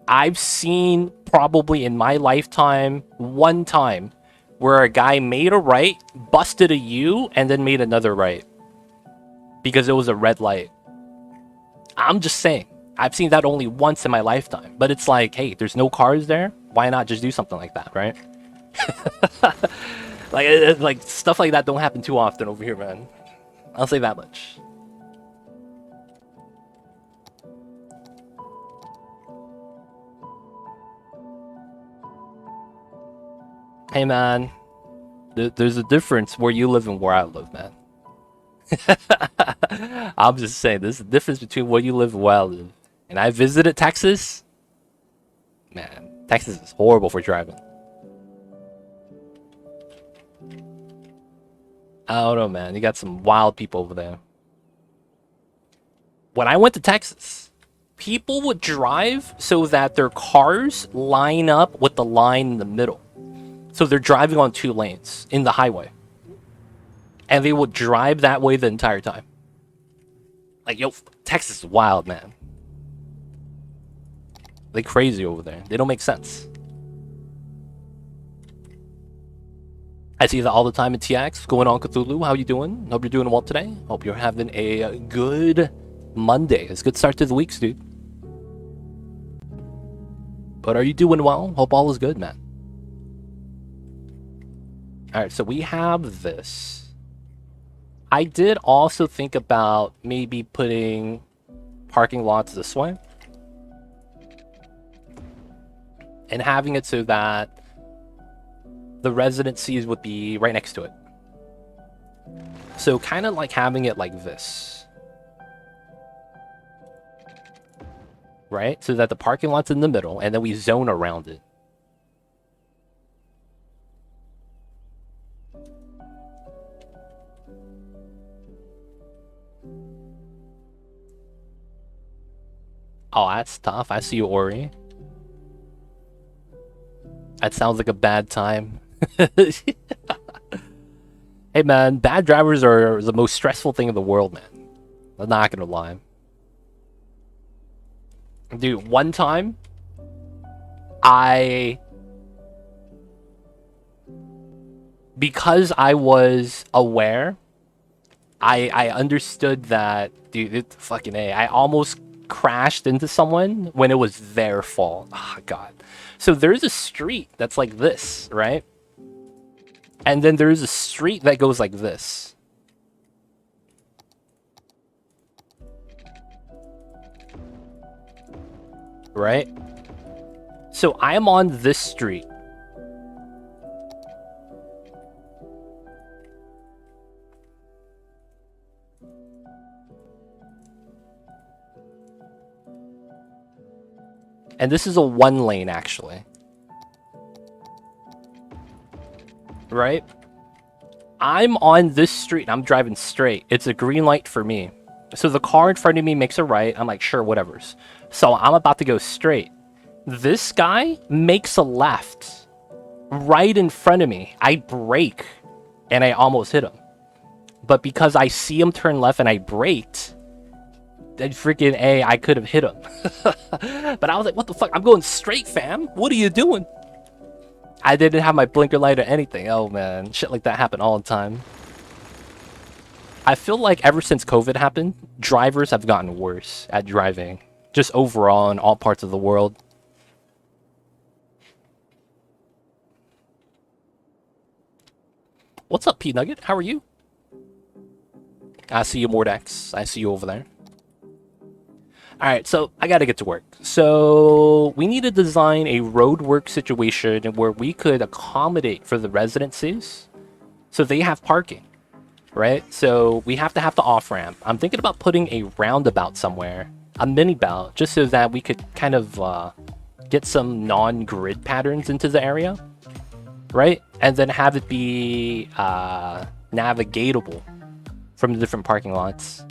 Speaker 1: I've seen probably in my lifetime one time where a guy made a right, busted a U, and then made another right. Because it was a red light. I'm just saying. I've seen that only once in my lifetime. But it's like, hey, there's no cars there. Why not just do something like that, right? like stuff like that don't happen too often over here, man. I'll say that much. Hey, man. There's a difference where you live and where I live, man. I'm just saying, there's a difference between where you live and where I live. And I visited Texas. Man, Texas is horrible for driving. I don't know, man. You got some wild people over there. When I went to Texas, people would drive so that their cars line up with the line in the middle. So they're driving on 2 lanes in the highway. And they would drive that way the entire time. Like, yo, Texas is wild, man. They crazy over there. They don't make sense. I see that all the time in TX. What's going on, Cthulhu? How you doing? Hope you're doing well today. Hope you're having a good Monday. It's a good start to the weeks, dude. But are you doing well? Hope all is good, man. Alright, so we have this. I did also think about maybe putting parking lots this way. And having it so that the residencies would be right next to it. So kind of like having it like this. Right? So that the parking lot's in the middle and then we zone around it. Oh, that's tough. I see you, Ori. That sounds like a bad time. Hey, man, bad drivers are the most stressful thing in the world, man. I'm not gonna lie. Dude, one time, because I was aware, I understood that, dude, it's fucking A. I almost crashed into someone when it was their fault. Oh, God. So there's a street that's like this, right? And then there's a street that goes like this. Right? So I'm on this street. And this is a 1 lane, actually. Right? I'm on this street and I'm driving straight. It's a green light for me. So the car in front of me makes a right. I'm like, sure, whatever's. So I'm about to go straight. This guy makes a left. Right in front of me. I brake. And I almost hit him. But because I see him turn left and I braked, then freaking A, I could have hit him. But I was like, what the fuck? I'm going straight, fam. What are you doing? I didn't have my blinker light or anything. Oh, man. Shit like that happen all the time. I feel like ever since COVID happened, drivers have gotten worse at driving. Just overall in all parts of the world. What's up, P-Nugget? How are you? I see you, Mordex. I see you over there. Alright, so I gotta get to work. So we need to design a road work situation where we could accommodate for the residencies so they have parking, right? So we have to have the off-ramp. I'm thinking about putting a roundabout somewhere, a mini-bout, just so that we could kind of get some non-grid patterns into the area, right? And then have it be navigatable from the different parking lots.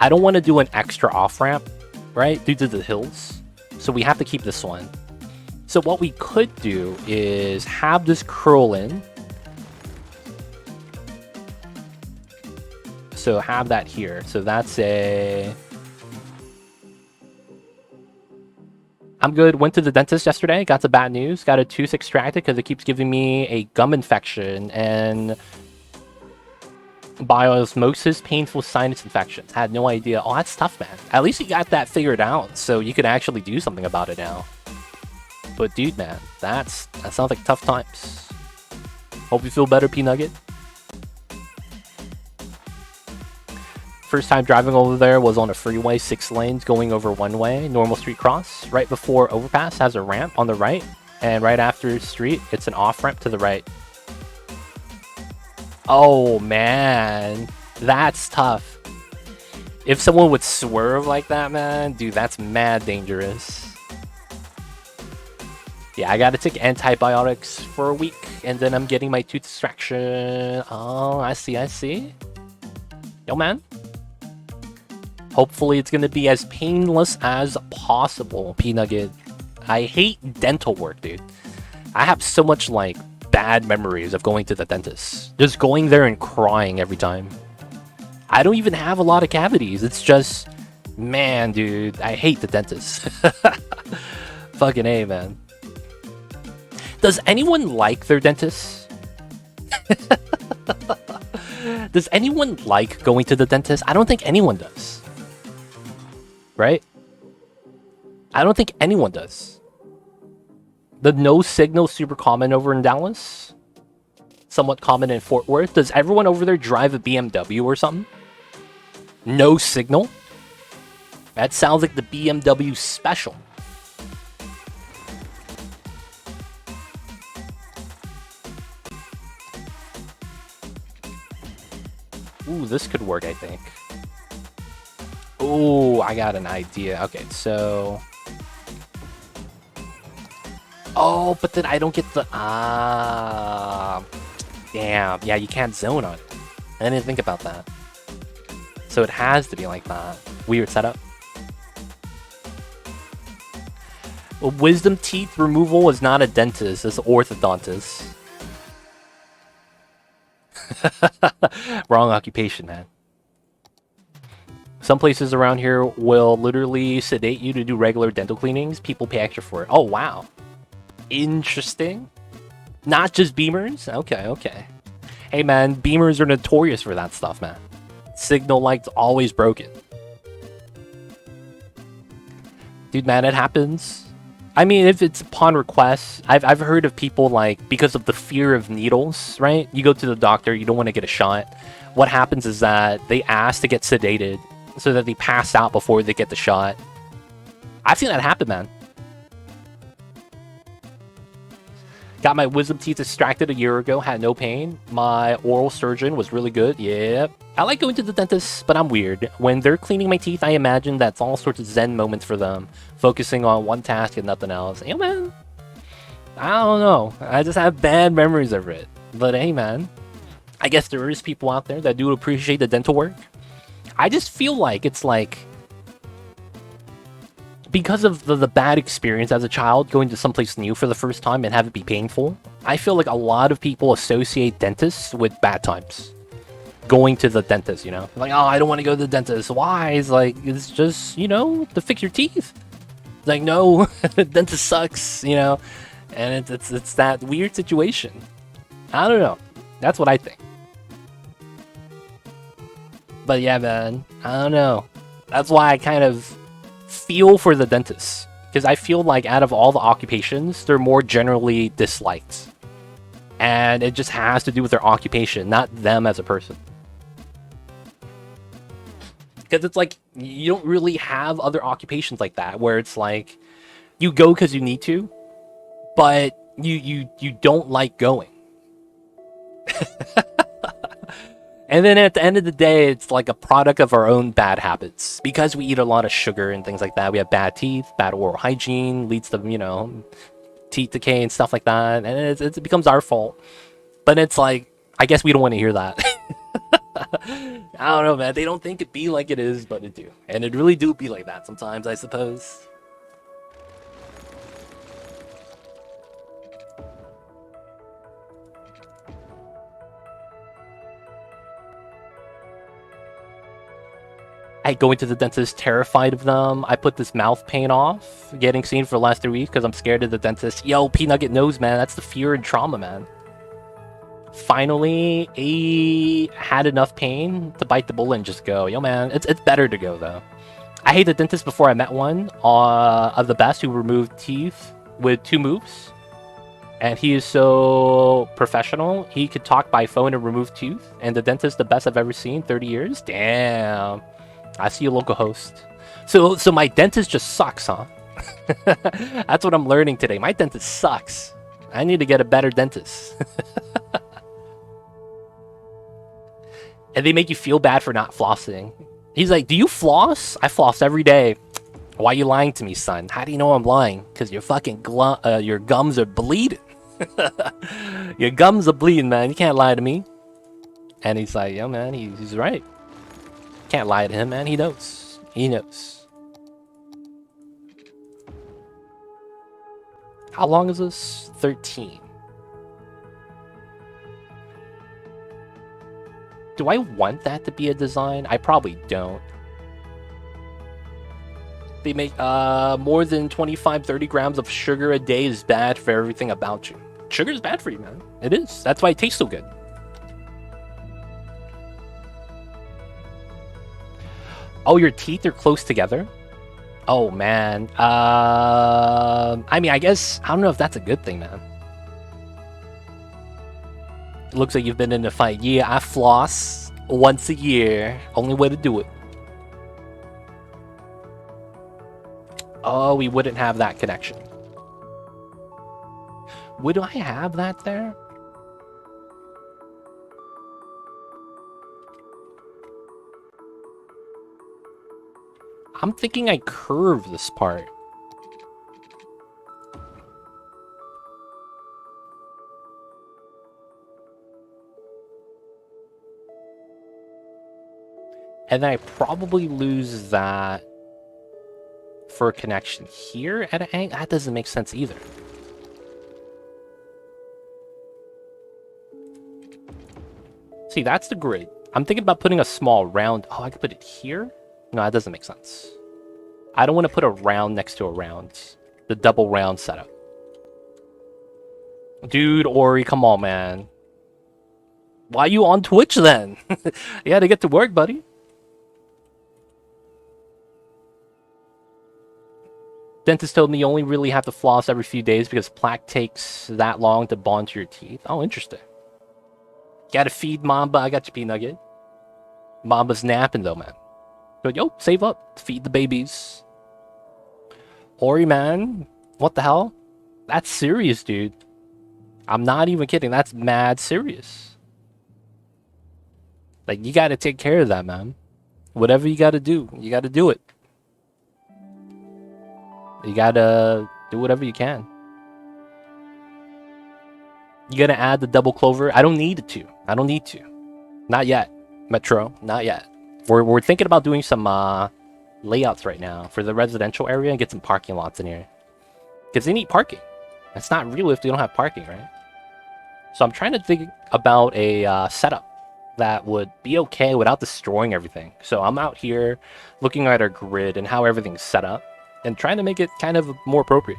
Speaker 1: I don't want to do an extra off-ramp, right, due to the hills. So we have to keep this one. So what we could do is have this curl in. So have that here. So that's a... I'm good. Went to the dentist yesterday. Got some bad news. Got a tooth extracted because it keeps giving me a gum infection and... by osmosis, painful sinus infections. Had no idea. Oh, that's tough, man. At least you got that figured out, so you could actually do something about it now. But dude, man, that sounds like tough times. Hope you feel better, P-Nugget. First time driving over there was on a freeway, 6 lanes, going over 1 way, normal street cross. Right before overpass has a ramp on the right, and right after street, it's an off-ramp to the right. Oh, man. That's tough. If someone would swerve like that, man, dude, that's mad dangerous. Yeah, I gotta take antibiotics for a week, and then I'm getting my tooth extraction. Oh, I see, I see. Yo, man. Hopefully it's gonna be as painless as possible, P-Nugget. I hate dental work, dude. I have so much, like, bad memories of going to the dentist. Just going there and crying every time. I don't even have a lot of cavities. It's just, man, dude, I hate the dentist. Fucking A, man. Does anyone like their dentist? Does anyone like going to the dentist? I don't think anyone does. Right? I don't think anyone does. The no signal super common over in Dallas. Somewhat common in Fort Worth. Does everyone over there drive a BMW or something? No signal? That sounds like the BMW special. Ooh, this could work, I think. Ooh, I got an idea. Okay, so... Oh, but then I don't get the... Damn. Yeah, you can't zone on it. I didn't think about that. So it has to be like that. Weird setup. Well, wisdom teeth removal is not a dentist, it's an orthodontist. Wrong occupation, man. Some places around here will literally sedate you to do regular dental cleanings. People pay extra for it. Oh, wow. Interesting. Not just Beamers? Okay, okay. Hey, man, Beamers are notorious for that stuff, man. Signal light's always broken. Dude, man, it happens. I mean, if it's upon request, I've heard of people, like, because of the fear of needles, right? You go to the doctor, you don't want to get a shot. What happens is that they ask to get sedated so that they pass out before they get the shot. I've seen that happen, man. Got my wisdom teeth extracted a year ago, had no pain. My oral surgeon was really good. Yep. I like going to the dentist, but I'm weird. When they're cleaning my teeth, I imagine that's all sorts of zen moments for them, focusing on one task and nothing else. Hey, man. I don't know. I just have bad memories of it. But hey, man. I guess there is people out there that do appreciate the dental work. I just feel like it's like... Because of the bad experience as a child, going to someplace new for the first time and have it be painful, I feel like a lot of people associate dentists with bad times. Going to the dentist, you know? Like, oh, I don't want to go to the dentist. Why? It's like, it's just, you know, to fix your teeth. It's like, no, dentist sucks, you know? And it's that weird situation. I don't know. That's what I think. But yeah, man, I don't know. That's why I kind of feel for the dentists, because I feel like out of all the occupations, they're more generally disliked, and it just has to do with their occupation, not them as a person. Because it's like you don't really have other occupations like that where it's like you go because you need to, but you don't like going. And then at the end of the day, it's like a product of our own bad habits. Because we eat a lot of sugar and things like that, we have bad teeth, bad oral hygiene, leads to, you know, teeth decay and stuff like that. And it becomes our fault. But it's like, I guess we don't want to hear that. I don't know, man. They don't think it be like it is, but it do. And it really do be like that sometimes, I suppose. I go into the dentist terrified of them. I put this mouth paint off, getting seen for the last 3 weeks because I'm scared of the dentist. Yo, P-Nugget knows, man. That's the fear and trauma, man. Finally, he had enough pain to bite the bullet and just go. Yo, man, it's better to go, though. I hate the dentist before I met one of the best who removed teeth with 2 moves. And he is so professional. He could talk by phone and remove tooth. And the dentist, the best I've ever seen, 30 years. Damn. I see a local host. So my dentist just sucks, huh? That's what I'm learning today. My dentist sucks. I need to get a better dentist. And they make you feel bad for not flossing. He's like, do you floss? I floss every day. Why you lying to me, son? How do you know I'm lying? Because your fucking your gums are bleeding. Your gums are bleeding, man. You can't lie to me. And he's like, yo, man, he's right. Can't lie to him, man. He knows. He knows. How long is this? 13. Do I want that to be a design? I probably don't. They make more than 25, 30 grams of sugar a day is bad for everything about you. Sugar is bad for you, man. It is. That's why it tastes so good. Oh, your teeth are close together? Oh, man. I mean, I guess, I don't know if that's a good thing, man. It looks like you've been in a fight. Yeah, I floss once a year. Only way to do it. Oh, we wouldn't have that connection. Would I have that there? I'm thinking I curve this part. And then I probably lose that for a connection here at an angle. That doesn't make sense either. See, that's the grid. I'm thinking about putting a small round. Oh, I could put it here? No, that doesn't make sense. I don't want to put a round next to a round. The double round setup. Dude, Ori, come on, man. Why are you on Twitch then? You had to get to work, buddy. Dentist told me you only really have to floss every few days because plaque takes that long to bond to your teeth. Oh, interesting. Gotta feed Mamba. I got your P-Nugget. Mamba's napping though, man. So, yo, save up. Feed the babies. Ori, man. What the hell? That's serious, dude. I'm not even kidding. That's mad serious. Like, you gotta take care of that, man. Whatever you gotta do, you gotta do it. You gotta do whatever you can. You gotta add the double clover. I don't need it to. I don't need to. Not yet. Metro, not yet. We're thinking about doing some layouts right now for the residential area and get some parking lots in here. Because they need parking. It's not real if they don't have parking, right? So I'm trying to think about a setup that would be okay without destroying everything. So I'm out here looking at our grid and how everything's set up and trying to make it kind of more appropriate.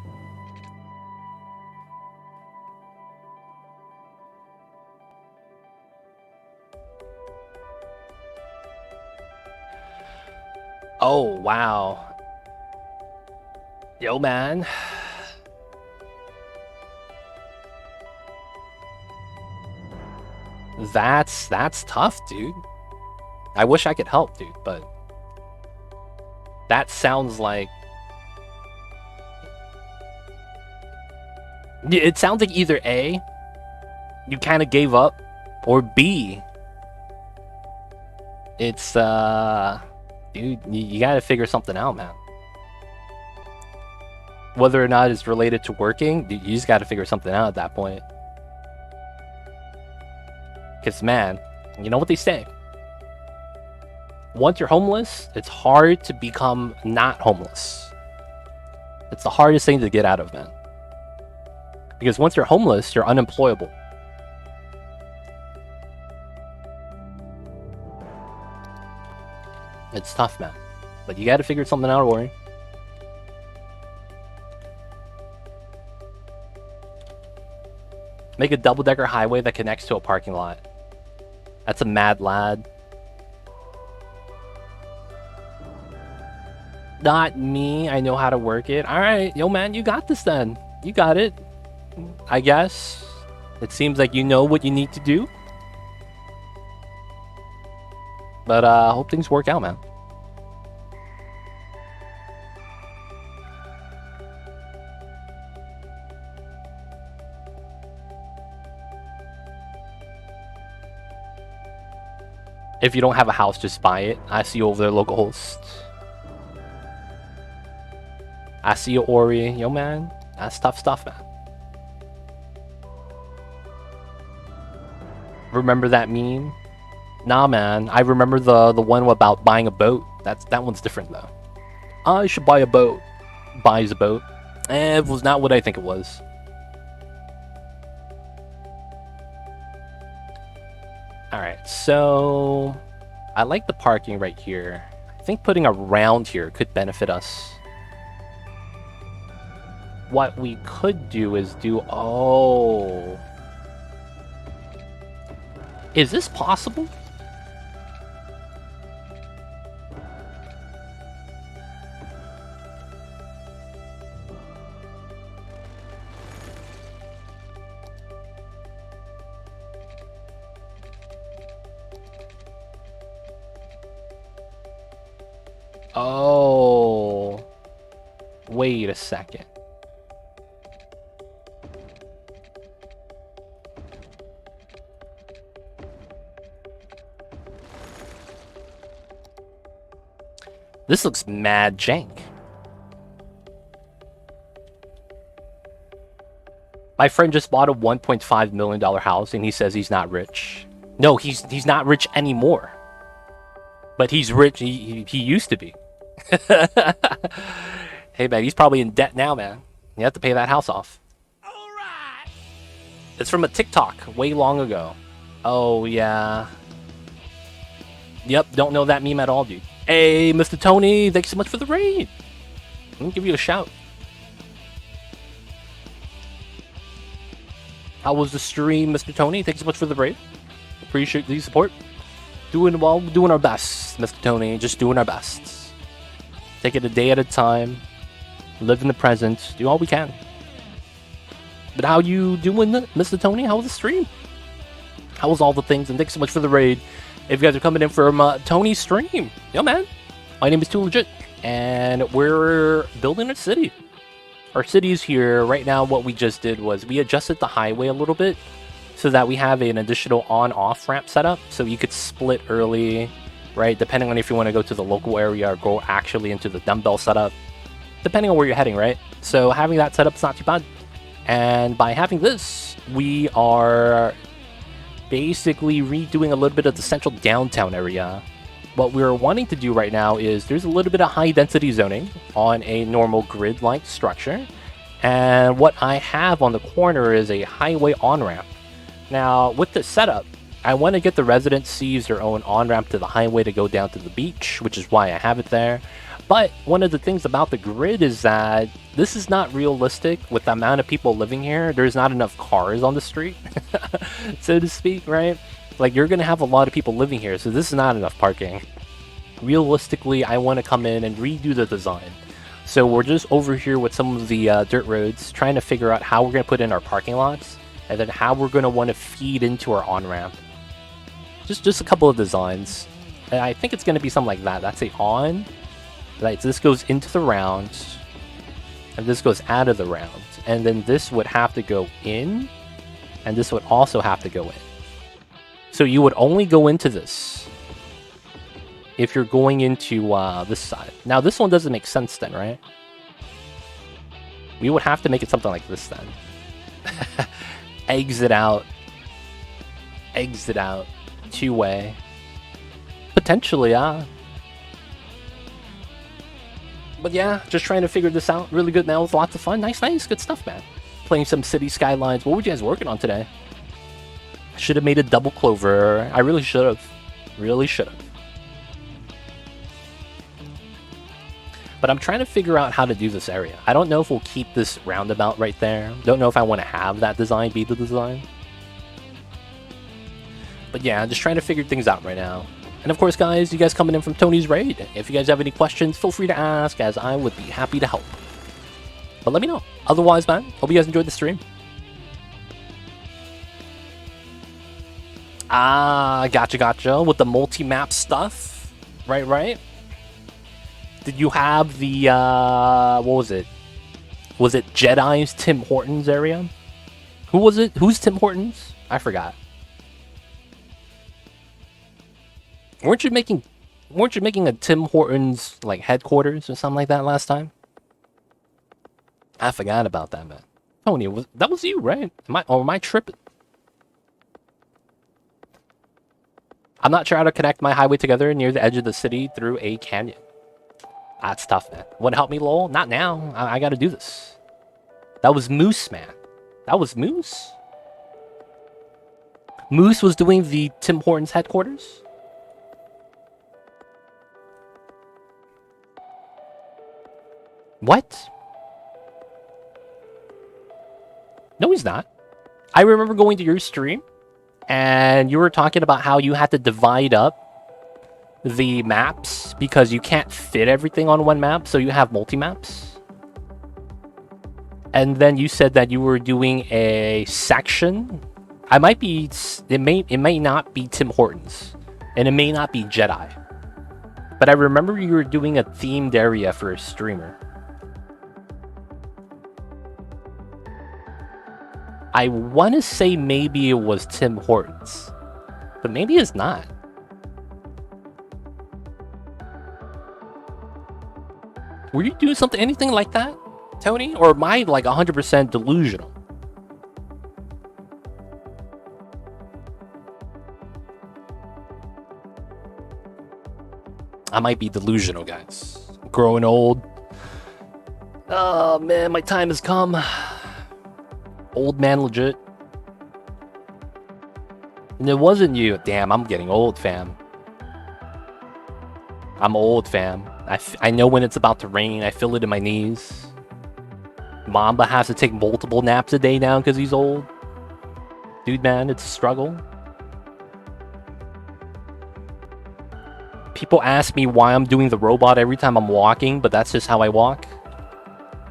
Speaker 1: Oh, wow. Yo, man. That's tough, dude. I wish I could help, dude, but that sounds like it sounds like either A, you kind of gave up, or B, it's dude, you gotta figure something out, man. Whether or not it's related to working, you just gotta figure something out at that point. Because, man, you know what they say. Once you're homeless, it's hard to become not homeless. It's the hardest thing to get out of, man. Because once you're homeless, you're unemployable. It's tough, man. But you gotta figure something out, Ori. Make a double-decker highway that connects to a parking lot. That's a mad lad. Not me. I know how to work it. Alright, yo, man, you got this then. You got it. I guess. It seems like you know what you need to do. But hope things work out, man. If you don't have a house, just buy it. I see you over there, local host. I see you, Ori. Yo, man. That's tough stuff, man. Remember that meme? Nah, man. I remember the one about buying a boat. That one's different, though. I should buy a boat. Buys a boat. It was not what I think it was. Alright, so... I like the parking right here. I think putting a round here could benefit us. What we could do is do... Oh... Is this possible? Oh... Wait a second. This looks mad jank. My friend just bought a $1.5 million house and he says he's not rich. No, he's not rich anymore. But he's rich. He used to be. Hey, man, he's probably in debt now, man. You have to pay that house off. All right. It's from a TikTok way long ago. Oh, yeah. Yep, don't know that meme at all, dude. Hey, Mr. Tony, thanks so much for the raid. Let me give you a shout. How was the stream, Mr. Tony? Thanks so much for the raid. Appreciate the support. Doing well, doing our best, Mr. Tony. Just doing our best. Take it a day at a time. Live in the present. Do all we can. But how you doing, Mr. Tony? How was the stream? How was all the things? And thanks so much for the raid. If you guys are coming in from Tony's stream, yo, man. My name is Too Legit, and we're building a city. Our city is here. Right now, what we just did was we adjusted the highway a little bit so that we have an additional on-off ramp set up, so you could split early, right? Depending on if you want to go to the local area or go actually into the dumbbell setup, depending on where you're heading, right? So having that set up is not too bad. And by having this, we are basically redoing a little bit of the central downtown area. What we're wanting to do right now is there's a little bit of high density zoning on a normal grid-like structure. And what I have on the corner is a highway on-ramp. Now, with this setup, I want to get the residents to use their own on-ramp to the highway to go down to the beach, which is why I have it there. But one of the things about the grid is that this is not realistic with the amount of people living here. There's not enough cars on the street, so to speak, right? Like, you're going to have a lot of people living here, so this is not enough parking. Realistically, I want to come in and redo the design. So we're just over here with some of the dirt roads, trying to figure out how we're going to put in our parking lots, and then how we're going to want to feed into our on-ramp. Just a couple of designs. And I think it's going to be something like that. That's a on. Right, so this goes into the round, and this goes out of the round, and then this would have to go in, and this would also have to go in. So you would only go into this if you're going into this side. Now this one doesn't make sense then, right? We would have to make it something like this then. Exit out, two-way. Potentially, But yeah, just trying to figure this out. Really good now with lots of fun. Nice, good stuff, man. Playing some City Skylines. What were you guys working on today? I should have made a double clover. I really should have. Really should have. But I'm trying to figure out how to do this area. I don't know if we'll keep this roundabout right there. Don't know if I want to have that design be the design. But yeah, I'm just trying to figure things out right now. And of course, guys, you guys coming in from Tony's raid, if you guys have any questions, feel free to ask, as I would be happy to help. But let me know. Otherwise, man, hope you guys enjoyed the stream. Ah, gotcha. With the multi-map stuff. Right. Did you have the, what was it? Was it Jedi's Tim Hortons area? Who was it? Who's Tim Hortons? I forgot. Weren't you making a Tim Hortons like headquarters or something like that last time? I forgot about that, man. Tony, that was you, right? Am I tripping? I'm not sure how to connect my highway together near the edge of the city through a canyon. That's tough, man. Want to help me, lol? Not now. I gotta do this. That was Moose, man. That was Moose? Moose was doing the Tim Hortons headquarters? What? No, he's not. I remember going to your stream, and you were talking about how you had to divide up the maps because you can't fit everything on one map, so you have multi-maps. And then you said that you were doing a section. It may not be Tim Hortons, and it may not be Jedi. But I remember you were doing a themed area for a streamer. I want to say maybe it was Tim Hortons, but maybe it's not. Were you doing anything like that, Tony? Or am I like 100% delusional? I might be delusional, guys. Growing old. Oh man, my time has come. Old man legit. And it wasn't you. Damn, I'm getting old, fam. I'm old, fam. I know when it's about to rain. I feel it in my knees. Mamba has to take multiple naps a day now because he's old. Dude, man, it's a struggle. People ask me why I'm doing the robot every time I'm walking, but that's just how I walk.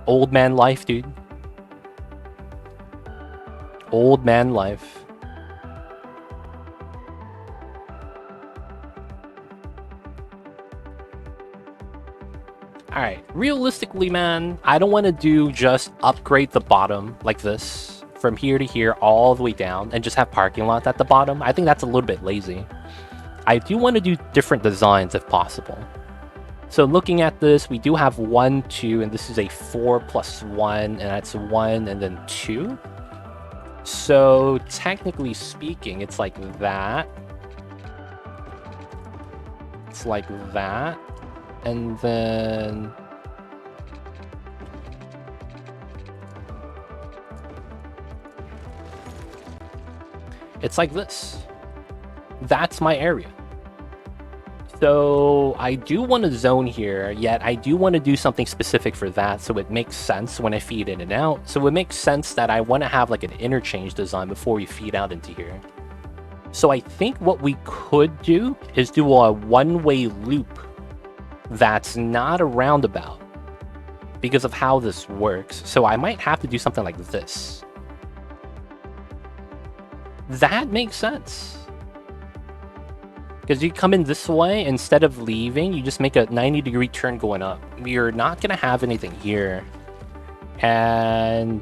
Speaker 1: Old man life, dude. Old man life. Alright, realistically, man, I don't want to do just upgrade the bottom like this from here to here all the way down and just have parking lot at the bottom. I think that's a little bit lazy. I do want to do different designs if possible. So looking at this, we do have 1, 2, and this is a 4 plus 1, and that's 1 and then 2. So technically speaking, it's like that. It's like that. And then it's like this. That's my area. So I do want to zone here, yet I do want to do something specific for that so it makes sense when I feed in and out. So it makes sense that I want to have like an interchange design before we feed out into here. So I think what we could do is do a one-way loop that's not a roundabout because of how this works. So I might have to do something like this. That makes sense. Because you come in this way, instead of leaving, you just make a 90-degree turn going up. You're not going to have anything here. And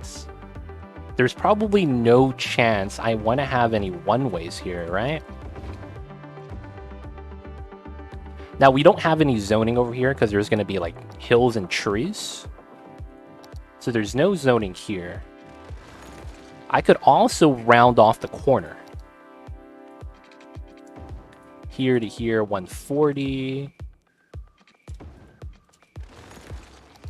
Speaker 1: there's probably no chance I want to have any one-ways here, right? Now, we don't have any zoning over here because there's going to be like hills and trees. So there's no zoning here. I could also round off the corner. Here to here, 140.